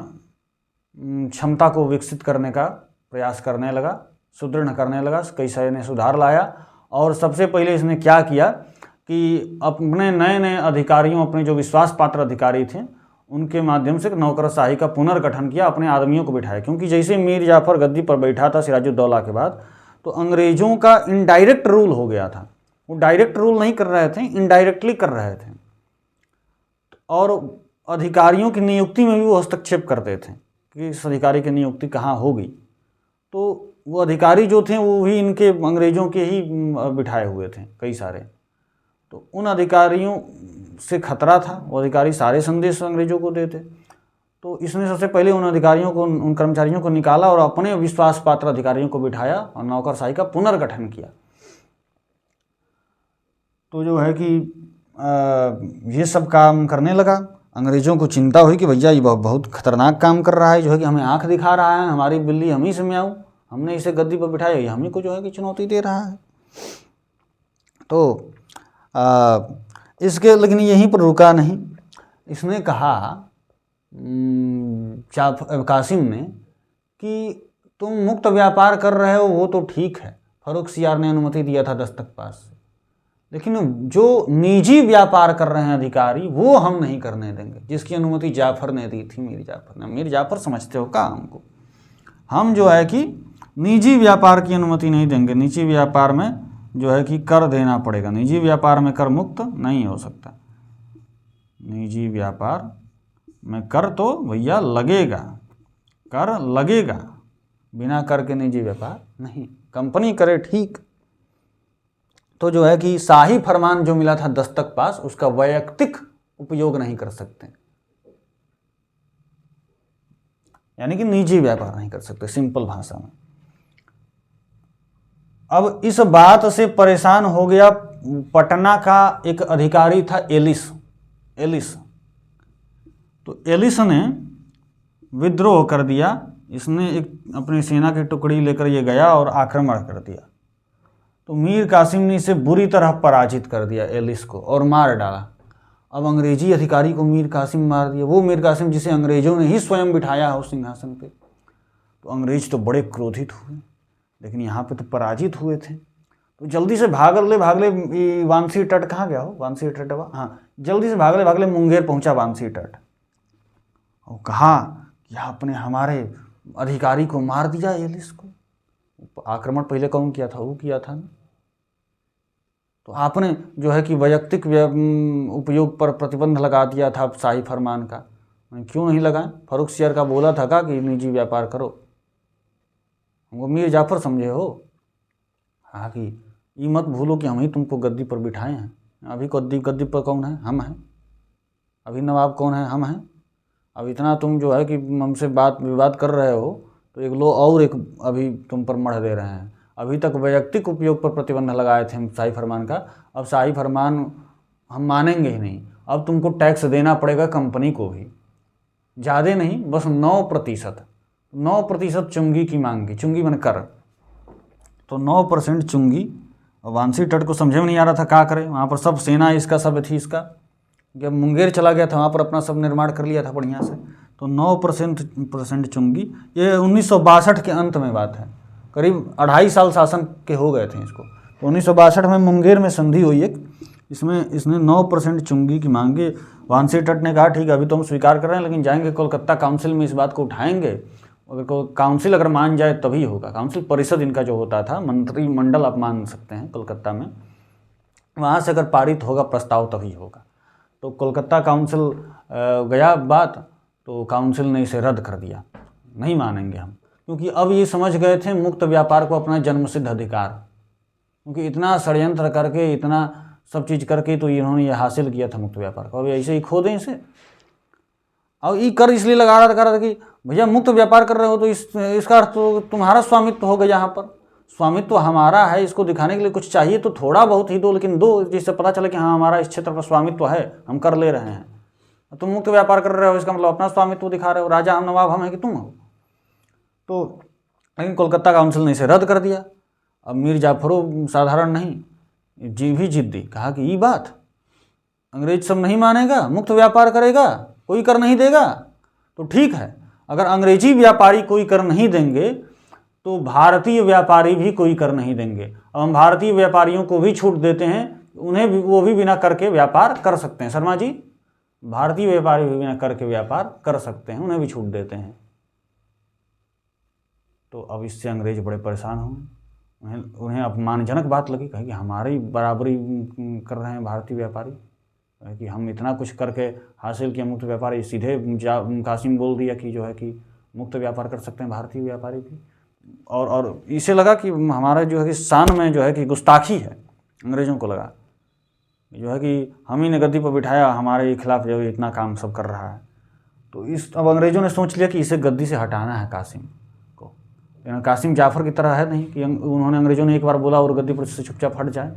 क्षमता को विकसित करने का प्रयास करने लगा, सुदृढ़ करने लगा, कई सारे सुधार लाया। और सबसे पहले इसने क्या किया कि अपने नए नए अधिकारियों, अपने जो विश्वास पात्र अधिकारी थे, उनके माध्यम से नौकरशाही का पुनर्गठन किया, अपने आदमियों को बिठाया। क्योंकि जैसे मीर जाफ़र गद्दी पर बैठा था सिराजुद्दौला के बाद, तो अंग्रेज़ों का इनडायरेक्ट रूल हो गया था। वो डायरेक्ट रूल नहीं कर रहे थे, इनडायरेक्टली कर रहे थे, और अधिकारियों की नियुक्ति में भी वो हस्तक्षेप करते थे कि इस अधिकारी की नियुक्ति कहाँ होगी। तो वो अधिकारी जो थे वो भी इनके अंग्रेज़ों के ही बिठाए हुए थे कई सारे। तो उन अधिकारियों से खतरा था, वो अधिकारी सारे संदेश अंग्रेज़ों को देते। तो इसने सबसे पहले उन अधिकारियों को, उन कर्मचारियों को निकाला और अपने विश्वास पात्र अधिकारियों को बिठाया और नौकरशाही का पुनर्गठन किया। तो जो है कि ये सब काम करने लगा। अंग्रेज़ों को चिंता हुई कि भैया ये बहुत खतरनाक काम कर रहा है, जो है कि हमें आंख दिखा रहा है, हमारी बिल्ली हम ही से म्याऊं, हमने इसे गद्दी पर बिठाया, ये हमें को जो है कि चुनौती दे रहा है। तो इसके लेकिन यहीं पर रुका नहीं। इसने कहा कासिम ने कि तुम मुक्त व्यापार कर रहे हो वो तो ठीक है, फर्रुख सियार ने अनुमति दिया था दस्तक पास से, लेकिन जो निजी व्यापार कर रहे हैं अधिकारी वो हम नहीं करने देंगे, जिसकी अनुमति जाफ़र ने दी थी, मीर जाफ़र ने। मीर जाफ़र समझते हो का हमको? हम जो है कि निजी व्यापार की अनुमति नहीं देंगे। निजी व्यापार में जो है कि कर देना पड़ेगा, निजी व्यापार में कर मुक्त नहीं हो सकता। निजी व्यापार में कर तो भैया लगेगा, कर लगेगा, बिना कर के निजी व्यापार नहीं, कंपनी करे ठीक। तो जो है कि शाही फरमान जो मिला था दस्तक पास, उसका वैयक्तिक उपयोग नहीं कर सकते, यानी कि निजी व्यापार नहीं कर सकते, सिंपल भाषा में। अब इस बात से परेशान हो गया पटना का एक अधिकारी था एलिस। तो एलिस ने विद्रोह कर दिया। इसने एक अपनी सेना की टुकड़ी लेकर ये गया और आक्रमण कर दिया। तो मीर कासिम ने इसे बुरी तरह पराजित कर दिया एलिस को और मार डाला। अब अंग्रेजी अधिकारी को मीर कासिम मार दिया, वो मीर कासिम जिसे अंग्रेज़ों ने ही स्वयं बिठाया हो सिंहासन पे। तो अंग्रेज तो बड़े क्रोधित हुए, लेकिन यहाँ पे तो पराजित हुए थे। तो जल्दी से भागले वानसी तट कहाँ गया हो? वानसी तट, हाँ, जल्दी से भागले मुंगेर पहुँचा वानसी तट और कहा कि आपने हमारे अधिकारी को मार दिया एलिस को। आक्रमण पहले कौन किया था? वो किया था ना। तो आपने जो है कि वैयक्तिक उपयोग पर प्रतिबंध लगा दिया था शाही फरमान का, क्यों नहीं लगाएं? फर्रुख सियार का बोला था का कि निजी व्यापार करो, हमको मीर जाफ़र समझे हो? हाँ, कि ये मत भूलो कि हम ही तुमको गद्दी पर बिठाए हैं। अभी गद्दी पर कौन है? हम हैं। अभी नवाब कौन है? हम हैं। अब इतना तुम जो है कि हमसे बात विवाद कर रहे हो, तो एक लो और एक अभी तुम पर मढ़ दे रहे हैं। अभी तक वैयक्तिक उपयोग पर प्रतिबंध लगाए थे शाही फरमान का, अब शाही फरमान हम मानेंगे ही नहीं, अब तुमको टैक्स देना पड़ेगा कंपनी को भी, ज़्यादा नहीं, बस 9% चुंगी की मांग की, चुंगी मन कर, तो 9% चुंगी। वांसी टट को समझे में नहीं आ रहा था क्या करे, वहाँ पर सब सेना इसका सब थी इसका, जब मुंगेर चला गया था वहाँ पर अपना सब निर्माण कर लिया था बढ़िया से, तो 9% चुंगी। ये 1962 के अंत में बात है, करीब 2.5 साल शासन के हो गए थे इसको। तो 1962 में मुंगेर में संधि हुई एक, इसमें इसने 9% चुंगी की मांगी। वांसी टट ने कहा ठीक है अभी तो हम स्वीकार कर रहे हैं, लेकिन जाएंगे कोलकाता काउंसिल में इस बात को उठाएंगे, अगर काउंसिल अगर मान जाए तभी होगा। काउंसिल परिषद इनका जो होता था, मंत्रिमंडल आप मान सकते हैं कोलकाता में, वहाँ से अगर पारित होगा प्रस्ताव तभी होगा। तो कोलकाता काउंसिल गया बात, तो काउंसिल ने इसे रद्द कर दिया, नहीं मानेंगे हम, क्योंकि अब ये समझ गए थे मुक्त व्यापार को अपना जन्मसिद्ध अधिकार, क्योंकि इतना षड्यंत्र करके इतना सब चीज़ करके तो इन्होंने ये हासिल किया था मुक्त व्यापार को, अब ऐसे ही खो दें इसे। और ये कर इसलिए लगा रहा था कि भैया मुक्त व्यापार कर रहे हो तो इसका अर्थ तो तुम्हारा स्वामित्व होगा, यहाँ पर स्वामित्व हमारा है, इसको दिखाने के लिए कुछ चाहिए तो थोड़ा बहुत ही दो, लेकिन दो जिससे पता चले कि हाँ हमारा इस क्षेत्र पर स्वामित्व है, हम कर ले रहे हैं। तुम मुक्त व्यापार कर रहे हो इसका मतलब अपना स्वामित्व दिखा रहे हो, राजा हम नवाब हम है कि तुम हो। तो लेकिन कोलकाता काउंसिल ने इसे रद्द कर दिया। अब मीर जाफरो साधारण नहीं, जी भी जिद्दी, कहा कि ये बात अंग्रेज सब नहीं मानेगा, मुक्त व्यापार करेगा, कोई कर नहीं देगा, तो ठीक है, अगर अंग्रेजी व्यापारी कोई कर नहीं देंगे तो भारतीय व्यापारी भी कोई कर नहीं देंगे। अब हम भारतीय व्यापारियों को भी छूट देते हैं, उन्हें भी, वो भी बिना कर के व्यापार कर सकते हैं। शर्मा जी, भारतीय व्यापारी भी बिना कर के व्यापार कर सकते हैं, उन्हें भी छूट देते हैं। तो अब इससे अंग्रेज बड़े परेशान हुए, उन्हें अपमानजनक बात लगी, कहे कि हमारी बराबरी कर रहे हैं भारतीय व्यापारी, कि हम इतना कुछ करके हासिल किया मुक्त व्यापारी, सीधे कासिम बोल दिया कि जो है कि मुक्त व्यापार कर सकते हैं भारतीय व्यापारी भी। और इसे लगा कि हमारा जो है कि शान में जो है कि गुस्ताखी है, अंग्रेज़ों को लगा जो है कि हम ही ने गद्दी पर बिठाया, हमारे खिलाफ जो है इतना काम सब कर रहा है। तो अब अंग्रेज़ों ने सोच लिया कि इसे गद्दी से हटाना है कासिम को, लेकिन कासिम जाफर की तरह है नहीं कि उन्होंने अंग्रेज़ों ने एक बार बोला और गद्दी पर से चुपचाप हट जाए।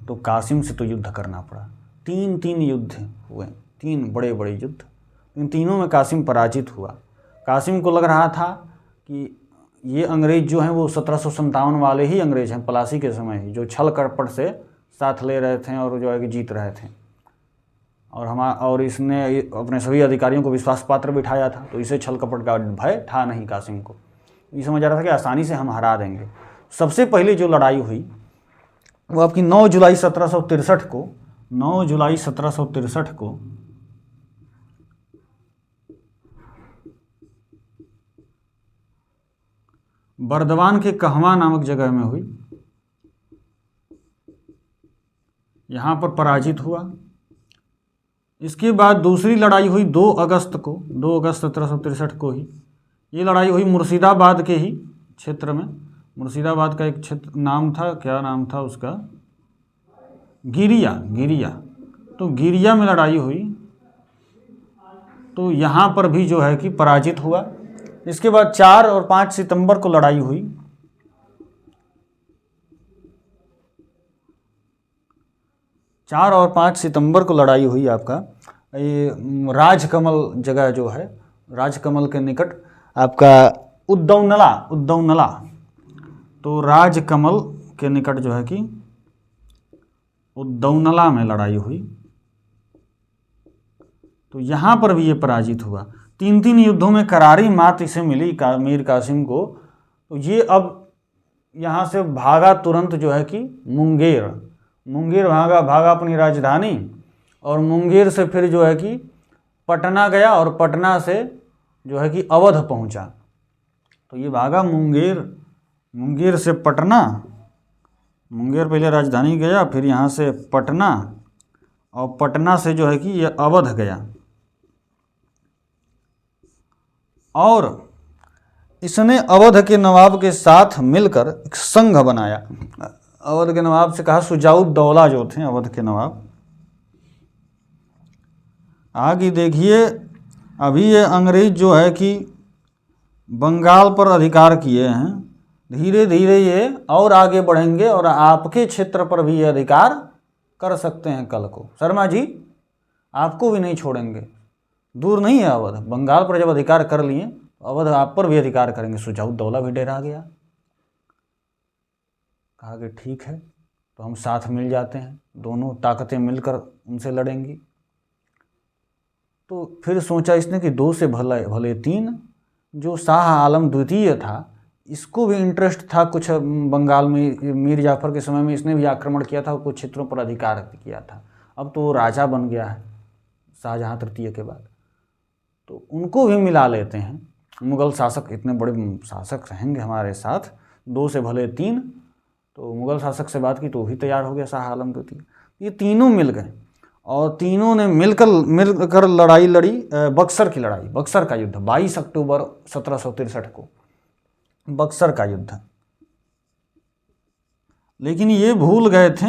तो कासिम से तो युद्ध करना पड़ा, 3 युद्ध हुए, 3 बड़े बड़े युद्ध, इन तीनों में कासिम पराजित हुआ। कासिम को लग रहा था कि ये अंग्रेज जो हैं वो 1757 वाले ही अंग्रेज हैं, प्लासी के समय ही, जो छल कपट से साथ ले रहे थे और जो है कि जीत रहे थे, और इसने अपने सभी अधिकारियों को विश्वास पात्र बिठाया था, तो इसे छल कपट का भय था नहीं कासिम को। ये समझ आ रहा था कि आसानी से हम हरा देंगे। सबसे पहले जो लड़ाई हुई वो आपकी 9 जुलाई 1763 को, 9 जुलाई 1763 को बर्दवान के कहवा नामक जगह में हुई। यहाँ पर पराजित हुआ। इसके बाद दूसरी लड़ाई हुई 2 अगस्त को, 2 अगस्त 1763 को ही। ये लड़ाई हुई मुर्शिदाबाद के ही क्षेत्र में। मुर्शिदाबाद का एक क्षेत्र नाम था, क्या नाम था उसका, गिरिया। तो गिरिया में लड़ाई हुई, तो यहाँ पर भी जो है कि पराजित हुआ। इसके बाद 4 और 5 सितंबर को लड़ाई हुई। 4 और 5 सितंबर को लड़ाई हुई आपका ये राजकमल जगह जो है, राजकमल के निकट आपका उद्दौनला, तो राजकमल के निकट जो है कि उद्दौनला में लड़ाई हुई। तो यहाँ पर भी ये पराजित हुआ। 3 युद्धों में करारी मात इसे मिली मीर कासिम को। तो ये अब यहाँ से भागा तुरंत जो है कि मुंगेर भागा अपनी राजधानी, और मुंगेर से फिर जो है कि पटना गया, और पटना से जो है कि अवध पहुँचा। तो ये भागा मुंगेर से पटना, मुंगेर पहले राजधानी गया, फिर यहाँ से पटना, और पटना से जो है कि ये अवध गया। और इसने अवध के नवाब के साथ मिलकर एक संघ बनाया। अवध के नवाब से कहा, सुजाउद्दौला जो थे अवध के नवाब। आगे देखिए, अभी ये अंग्रेज जो है कि बंगाल पर अधिकार किए हैं, धीरे धीरे ये और आगे बढ़ेंगे और आपके क्षेत्र पर भी ये अधिकार कर सकते हैं कल को। शर्मा जी आपको भी नहीं छोड़ेंगे, दूर नहीं है अवध। बंगाल पर जब अधिकार कर लिए अवध आप पर भी अधिकार करेंगे। शुजाउद्दौला भी डरा गया, कहा कि ठीक है तो हम साथ मिल जाते हैं, दोनों ताकतें मिलकर उनसे लड़ेंगी। तो फिर सोचा इसने कि दो से भले भले तीन। जो शाह आलम द्वितीय था इसको भी इंटरेस्ट था कुछ बंगाल में, मीर जाफर के समय में इसने भी आक्रमण किया था, कुछ क्षेत्रों पर अधिकार किया था। अब तो वो राजा बन गया है शाहजहाँ तृतीय के बाद, तो उनको भी मिला लेते हैं। मुग़ल शासक इतने बड़े शासक रहेंगे हमारे साथ, दो से भले तीन। तो मुग़ल शासक से बात की तो भी तैयार हो गया शाह आलम द्वितीय। ये तीनों मिल गए और तीनों ने मिलकर लड़ाई लड़ी, बक्सर की लड़ाई, बक्सर का युद्ध 22 अक्टूबर 1763 को, बक्सर का युद्ध। लेकिन ये भूल गए थे,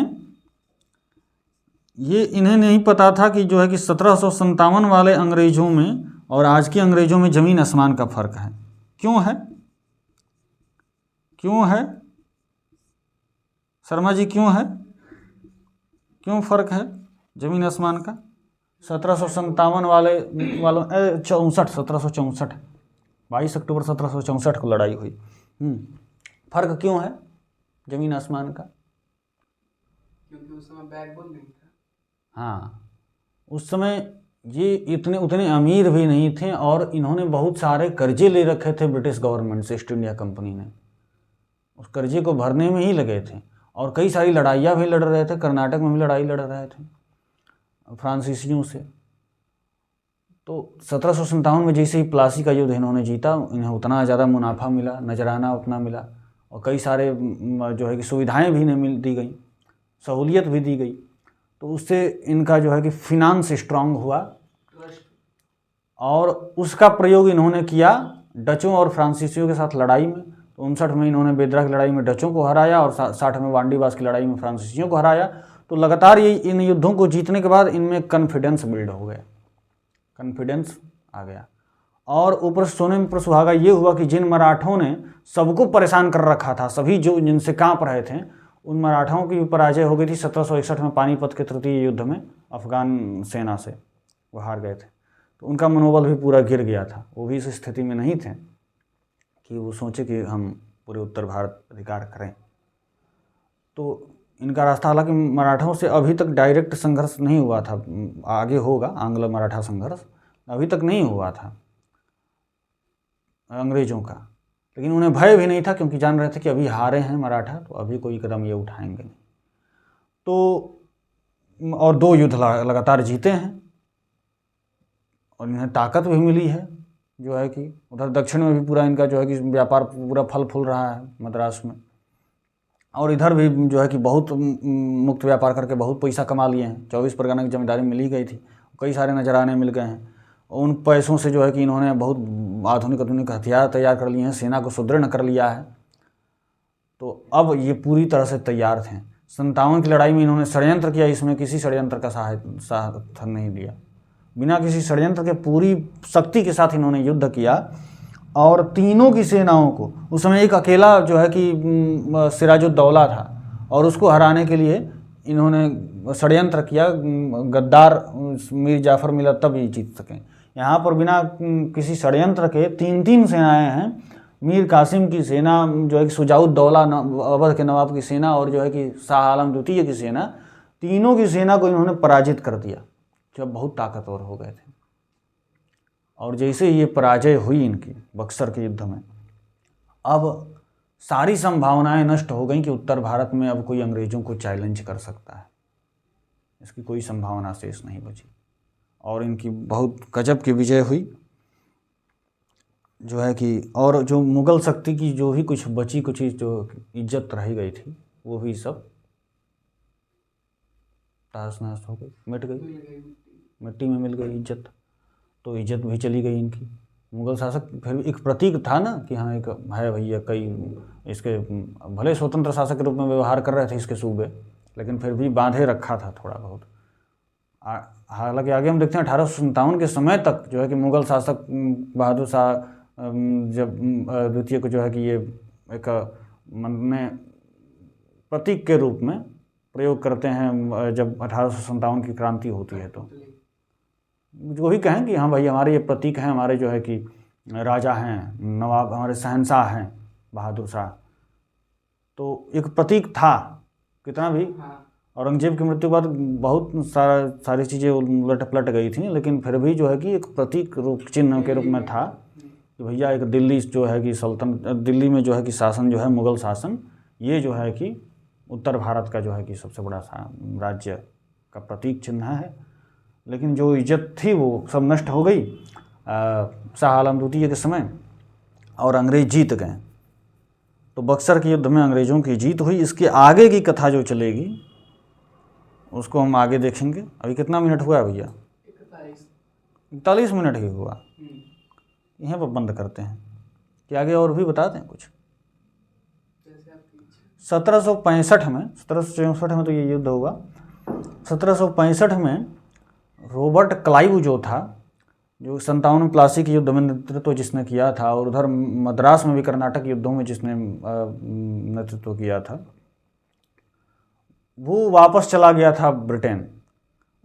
ये इन्हें नहीं पता था कि जो है कि 1757 वाले अंग्रेज़ों में और आज के अंग्रेज़ों में ज़मीन आसमान का फ़र्क है। क्यों है, क्यों है शर्मा जी, क्यों है, क्यों फ़र्क है ज़मीन आसमान का? 1757 वालों 1764 22 अक्टूबर 1764 को लड़ाई हुई। फ़र्क क्यों है ज़मीन आसमान का? क्योंकि उस समय बैकबोन नहीं था। हाँ, उस समय ये उतने अमीर भी नहीं थे और इन्होंने बहुत सारे कर्जे ले रखे थे ब्रिटिश गवर्नमेंट से, ईस्ट इंडिया कंपनी ने। उस कर्जे को भरने में ही लगे थे और कई सारी लड़ाइयाँ भी लड़ रहे थे। कर्नाटक में भी लड़ाई लड़ रहे थे फ्रांसीसियों से। तो 1757 में जैसे ही प्लासी का युद्ध इन्होंने जीता, इन्हें उतना ज़्यादा मुनाफा मिला, नजराना उतना मिला और कई सारे जो है कि सुविधाएं भी इन्हें दी गई, सहूलियत भी दी गई। तो उससे इनका जो है कि फिनांस स्ट्रांग हुआ और उसका प्रयोग इन्होंने किया डचों और फ्रांसीसियों के साथ लड़ाई में। तो 59 में इन्होंने बेदरा की लड़ाई में डचों को हराया और 60 में वांडीवास की लड़ाई में फ्रांसीसियों को हराया। तो लगातार ये इन युद्धों को जीतने के बाद इनमें कॉन्फिडेंस बिल्ड हो गया, कॉन्फिडेंस आ गया। और ऊपर सोने में पर सुहागा ये हुआ कि जिन मराठों ने सबको परेशान कर रखा था, सभी जो जिनसे कांप रहे थे, उन मराठाओं की भी पराजय हो गई थी 1761 में पानीपत के तृतीय युद्ध में अफगान सेना से, वो हार गए थे। तो उनका मनोबल भी पूरा गिर गया था। वो भी इस स्थिति में नहीं थे कि वो सोचे कि हम पूरे उत्तर भारत अधिकार करें। तो इनका रास्ता, हालांकि मराठों से अभी तक डायरेक्ट संघर्ष नहीं हुआ था, आगे होगा आंग्ल मराठा संघर्ष, अभी तक नहीं हुआ था अंग्रेज़ों का। लेकिन उन्हें भय भी नहीं था क्योंकि जान रहे थे कि अभी हारे हैं मराठा, तो अभी कोई कदम ये उठाएंगे नहीं। तो और 2 युद्ध लगातार जीते हैं और इन्हें ताकत भी मिली है, जो है कि उधर दक्षिण में भी पूरा इनका जो है कि व्यापार पूरा फल फूल रहा है मद्रास में, और इधर भी जो है कि बहुत मुक्त व्यापार करके बहुत पैसा कमा लिए हैं। 24 परगना की जमींदारी मिली गई थी, कई सारे नजराने मिल गए हैं। उन पैसों से जो है कि इन्होंने बहुत आधुनिक हथियार तैयार कर लिए हैं, सेना को सुदृढ़ कर लिया है। तो अब ये पूरी तरह से तैयार थे। 57 की लड़ाई में इन्होंने षड्यंत्र किया, इसमें किसी षड्यंत्र का साथ नहीं दिया, बिना किसी षड्यंत्र के पूरी शक्ति के साथ इन्होंने युद्ध किया। और तीनों की सेनाओं को, उस समय एक अकेला जो है कि सिराजुद्दौला था और उसको हराने के लिए इन्होंने षड्यंत्र किया, गद्दार मीर जाफ़र मिला तब ये जीत सकें। यहाँ पर बिना किसी षड्यंत्र के 3 सेनाएं हैं। मीर कासिम की सेना, जो है कि शुजाउद्दौला अवध के नवाब की सेना, और जो है कि शाह आलम द्वितीय की सेना, तीनों की सेना को इन्होंने पराजित कर दिया, जब बहुत ताकतवर हो गए थे। और जैसे ये पराजय हुई इनकी बक्सर के युद्ध में, अब सारी संभावनाएं नष्ट हो गई कि उत्तर भारत में अब कोई अंग्रेज़ों को चैलेंज कर सकता है। इसकी कोई संभावना शेष नहीं बची और इनकी बहुत गजब की विजय हुई, जो है कि। और जो मुग़ल शक्ति की जो भी कुछ बची कुछ जो इज्जत रह गई थी, वो भी सब तहस नहस हो गई, मिट गई, मिट्टी में मिल गई इज्जत। तो इज्जत भी चली गई इनकी। मुग़ल शासक फिर भी एक प्रतीक था ना कि हाँ एक है भैया, कई इसके भले स्वतंत्र शासक के रूप में व्यवहार कर रहे थे इसके सूबे, लेकिन फिर भी बांधे रखा था थोड़ा बहुत। हालांकि आगे हम देखते हैं 1857 के समय तक जो है कि मुग़ल शासक बहादुर शाह जब द्वितीय को जो है कि ये एक मन में प्रतीक के रूप में प्रयोग करते हैं जब 1857 की क्रांति होती है। तो जो ही कहें कि हाँ भाई हमारे ये प्रतीक हैं, हमारे जो है कि राजा हैं, नवाब हमारे शहंशाह हैं बहादुर शाह, तो एक प्रतीक था। कितना भी औरंगजेब की मृत्यु के बाद बहुत सारी चीज़ें उलट पलट गई थी, लेकिन फिर भी जो है कि एक प्रतीक रूप चिन्ह के रूप में था कि भैया एक दिल्ली जो है कि दिल्ली में जो है कि शासन जो है मुग़ल शासन, ये जो है कि उत्तर भारत का जो है कि सबसे बड़ा राज्य का प्रतीक चिन्ह है। लेकिन जो इज्जत थी वो सब नष्ट हो गई शाह आलम द्वितीय के समय, और अंग्रेज जीत गए। तो बक्सर के युद्ध में अंग्रेज़ों की जीत हुई। इसके आगे की कथा जो चलेगी उसको हम आगे देखेंगे। अभी कितना मिनट हुआ है भैया? 41 मिनट ही हुआ। यहाँ पर बंद करते हैं कि आगे और भी बता दें कुछ। 1765 में 1764 में तो ये युद्ध हुआ। 1765 में रॉबर्ट क्लाइव जो था, जो 57 प्लासी के युद्ध में नेतृत्व जिसने किया था, और उधर मद्रास में भी कर्नाटक युद्धों में जिसने नेतृत्व किया था, वो वापस चला गया था ब्रिटेन।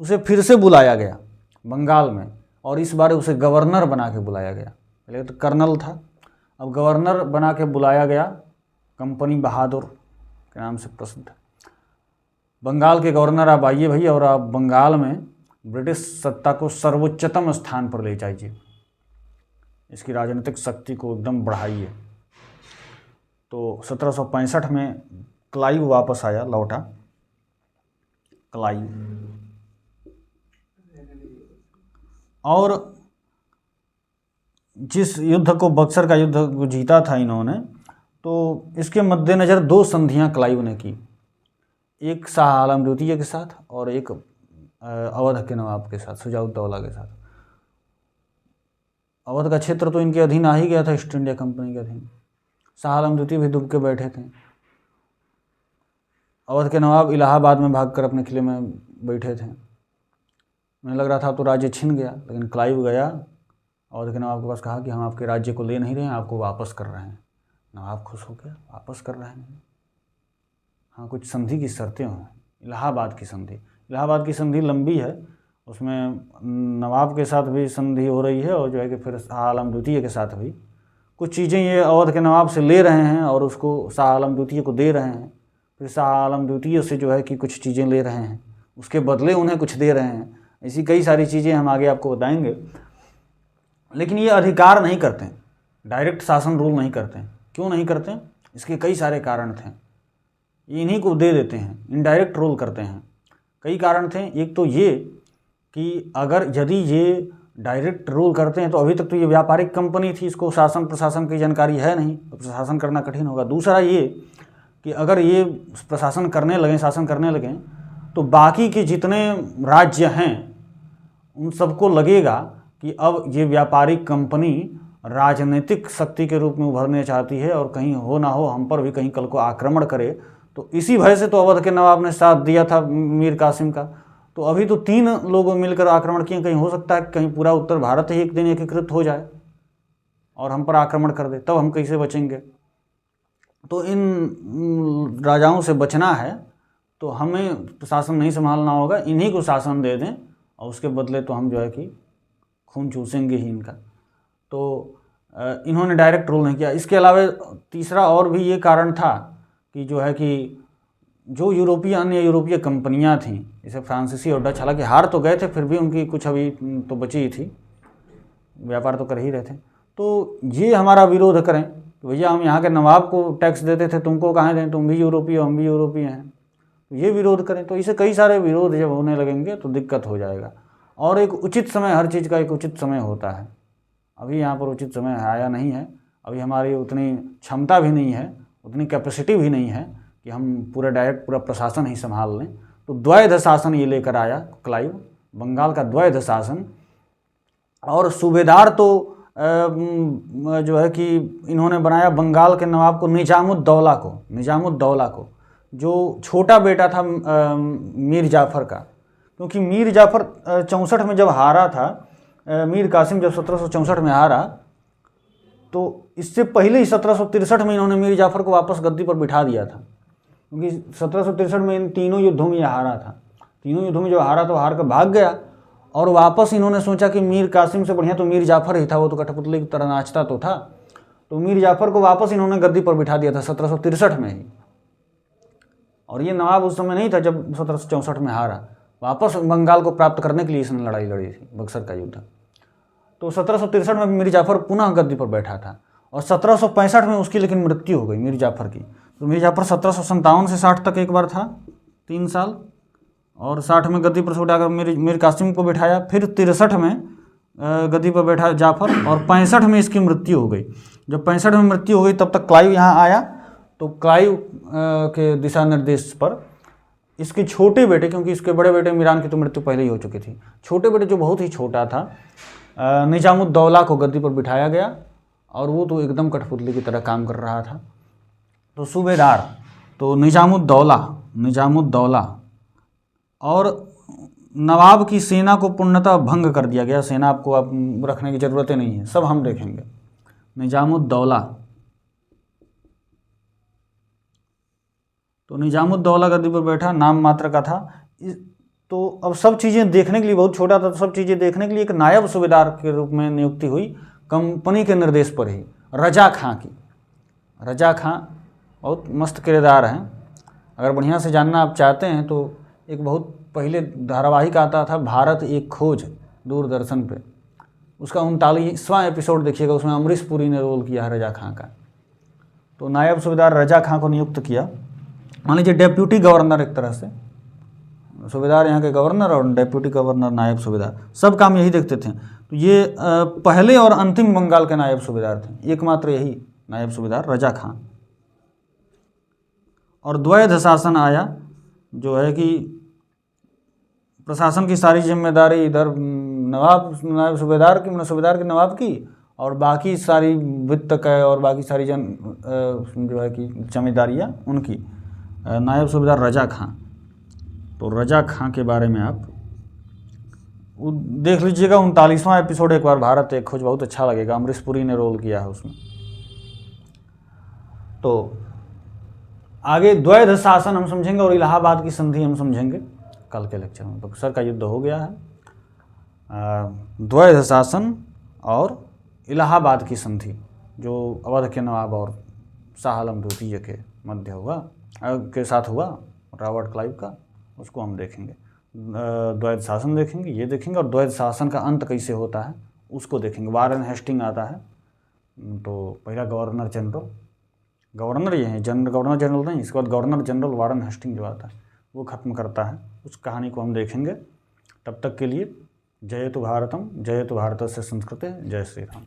उसे फिर से बुलाया गया बंगाल में, और इस बार उसे गवर्नर बना के बुलाया गया। पहले तो कर्नल था, अब गवर्नर बना के बुलाया गया। कंपनी बहादुर के नाम से प्रसिद्ध बंगाल के गवर्नर, आप आइए भैया और आप बंगाल में ब्रिटिश सत्ता को सर्वोच्चतम स्थान पर ले जाइए, इसकी राजनीतिक शक्ति को एकदम बढ़ाइए। तो 1765 में क्लाइव वापस आया, लौटा क्लाइव, और जिस युद्ध को बक्सर का युद्ध को जीता था इन्होंने, तो इसके मद्देनज़र 2 संधियां क्लाइव ने की, एक शाह आलम द्वितीय के साथ और एक अवध के नवाब के साथ, शुजाउद्दौला के साथ। अवध का क्षेत्र तो इनके अधीन आ ही गया था, ईस्ट इंडिया कंपनी के अधीन। शाह आलम द्वितीय भी दुब के बैठे थे। अवध के नवाब इलाहाबाद में भागकर अपने किले में बैठे थे। उन्हें लग रहा था तो राज्य छिन गया, लेकिन क्लाइव गया अवध के नवाब के पास, कहा कि हम आपके राज्य को ले नहीं रहे हैं, आपको वापस कर रहे हैं। नवाब खुश हो गया, वापस कर रहे हैं। हाँ, कुछ संधि की शर्तें हैं। इलाहाबाद की संधि, इलाहाबाद की संधि लंबी है, उसमें नवाब के साथ भी संधि हो रही है, और जो है कि फिर शाह आलम द्वितीय के साथ भी कुछ चीज़ें ये अवध के नवाब से ले रहे हैं और उसको शाह आलम द्वितीय को दे रहे हैं। फिर शाह आलम द्वितीय से जो है कि कुछ चीज़ें ले रहे हैं, उसके बदले उन्हें कुछ दे रहे हैं। ऐसी कई सारी चीज़ें हम आगे आपको बताएंगे। लेकिन ये अधिकार नहीं करते, डायरेक्ट शासन रूल नहीं करते। क्यों नहीं करते? इसके कई सारे कारण थे। इन्हीं को दे देते हैं, इनडायरेक्ट रूल करते हैं। कई कारण थे। एक तो ये कि अगर यदि ये डायरेक्ट रूल करते हैं तो अभी तक तो ये व्यापारिक कंपनी थी, इसको शासन प्रशासन की जानकारी है नहीं, तो प्रशासन करना कठिन होगा। दूसरा ये कि अगर ये प्रशासन करने लगें, शासन करने लगें, तो बाकी के जितने राज्य हैं उन सबको लगेगा कि अब ये व्यापारिक कंपनी राजनीतिक शक्ति के रूप में उभरने चाहती है, और कहीं हो ना हो हम पर भी कहीं कल को आक्रमण करे। तो इसी भय से तो अवध के नवाब ने साथ दिया था मीर कासिम का। तो अभी तो 3 लोगों मिलकर आक्रमण किए, कहीं हो सकता है कहीं पूरा उत्तर भारत ही एक दिन एकीकृत हो जाए और हम पर आक्रमण कर दे, तब हम कैसे बचेंगे? तो इन राजाओं से बचना है तो हमें शासन नहीं संभालना होगा, इन्हीं को शासन दे दें, और उसके बदले तो हम जो है कि खून चूसेंगे ही इनका। तो इन्होंने डायरेक्ट रूल नहीं किया। इसके अलावा तीसरा और भी ये कारण था कि जो है कि जो अन्य यूरोपीय कंपनियां थीं, जैसे फ्रांसीसी और डच, हालांकि हार तो गए थे, फिर भी उनकी कुछ अभी तो बची ही थी, व्यापार तो कर ही रहे थे। तो ये हमारा विरोध करें तो भैया हम यहाँ के नवाब को टैक्स देते थे, तुमको कहाँ दें, तुम भी यूरोपीय हो, हम भी यूरोपीय हैं, तो ये विरोध करें। तो इसे कई सारे विरोध जब होने लगेंगे तो दिक्कत हो जाएगा। और एक उचित समय, हर चीज़ का एक उचित समय होता है। अभी यहाँ पर उचित समय आया नहीं है, अभी हमारी उतनी क्षमता भी नहीं है, उतनी कैपेसिटी भी नहीं है कि हम पूरा प्रशासन ही संभाल लें। तो द्वैध शासन ये लेकर आया क्लाइव, बंगाल का द्वैध शासन। और सूबेदार तो जो है कि इन्होंने बनाया बंगाल के नवाब को निजामुद्दौला को, जो छोटा बेटा था मीर जाफ़र का। क्योंकि मीर जाफ़र 64 में जब हारा था, मीर कासिम जब 1764 में हारा, तो इससे पहले ही 1763 में इन्होंने मीर जाफर को वापस गद्दी पर बिठा दिया था, क्योंकि 1763 में इन तीनों युद्धों में यह हारा था। तीनों युद्धों में जो हारा तो हार कर भाग गया, और वापस इन्होंने सोचा कि मीर कासिम से बढ़िया तो मीर जाफर ही था, वो तो कठपुतली की तरह नाचता तो था। तो मीर जाफर को वापस इन्होंने गद्दी पर बिठा दिया था 1763 में ही। और ये नवाब उस समय नहीं था जब 1764 में हारा, वापस बंगाल को प्राप्त करने के लिए इसने लड़ाई लड़ी थी, बक्सर का युद्ध। तो 1763 में मीर जाफर पुनः गद्दी पर बैठा था, और 1765 में उसकी लेकिन मृत्यु हो गई मीर जाफर की। तो मीर जाफर 1757 से 60 तक एक बार था, 3 साल, और 60 में गद्दी पर से उठाकर मीर कासिम को बिठाया। फिर 63 में गद्दी पर बैठा जाफर, और 65 में इसकी मृत्यु हो गई। जब 65 में मृत्यु हो गई तब तक क्लाइव यहाँ आया। तो क्लाइव के दिशा निर्देश पर इसके छोटे बेटे, क्योंकि इसके बड़े बेटे मीरान की तो मृत्यु पहले ही हो चुकी थी, छोटे बेटे जो बहुत ही छोटा था निजामुद्दौला को गद्दी पर बिठाया गया, और वो तो एकदम कठपुतली की तरह काम कर रहा था। तो सूबेदार तो निजामुद्दौला और नवाब की सेना को पूर्णतः भंग कर दिया गया। सेना आपको अब रखने की ज़रूरत ही नहीं है, सब हम देखेंगे। निजामुद्दौला, तो निजामुद्दौला गद्दी पर बैठा, नाम मात्र का था। तो अब सब चीज़ें देखने के लिए, बहुत छोटा था तो सब चीज़ें देखने के लिए एक नायब सूबेदार के रूप में नियुक्ति हुई कंपनी के निर्देश पर ही, रजा खां की। रजा खां बहुत मस्त किरदार हैं। अगर बढ़िया से जानना आप चाहते हैं तो एक बहुत पहले धारावाहिक आता था भारत एक खोज, दूरदर्शन पे, उसका 39वां एपिसोड देखिएगा, उसमें अमरीश पुरी ने रोल किया है रजा खां का। तो नायब सूबेदार रजा खां को नियुक्त किया। मान लीजिए डेप्यूटी गवर्नर, एक तरह से सूबेदार यहाँ के गवर्नर और डेप्यूटी गवर्नर नायब सूबेदार, सब काम यही देखते थे। तो ये पहले और अंतिम बंगाल के नायब सूबेदार थे, एकमात्र यही नायब सूबेदार रजा खां। और द्वैध शासन आया, जो है कि प्रशासन की सारी जिम्मेदारी इधर नायब सूबेदार की नवाब की, और बाकी सारी वित्त का और बाकी सारी जो है कि जिम्मेदारियाँ उनकी नायब सूबेदार रजा खां। तो रजा खां के बारे में आप देख लीजिएगा, 39वां एपिसोड एक बार भारत एक खोज, बहुत अच्छा लगेगा, अमरीश पुरी ने रोल किया है उसमें। तो आगे द्वैध शासन हम समझेंगे और इलाहाबाद की संधि हम समझेंगे कल के लेक्चर में। बक्सर का युद्ध हो गया है, द्वैध शासन और इलाहाबाद की संधि जो अवध के नवाब और शाह आलम द्वितीय के मध्य हुआ, के साथ हुआ, रॉबर्ट क्लाइव का, उसको हम देखेंगे। द्वैध शासन देखेंगे, ये देखेंगे, और द्वैध शासन का अंत कैसे होता है उसको देखेंगे। वारेन हेस्टिंग आता है, तो पहला गवर्नर जनरल, गवर्नर ये है, गवर्नर जनरल नहीं, इसके बाद गवर्नर जनरल वारेन हेस्टिंग जो आता है वो ख़त्म करता है। उस कहानी को हम देखेंगे। तब तक के लिए जयतु भारतम, जयतु भारतस्य संस्कृते, जय श्री राम।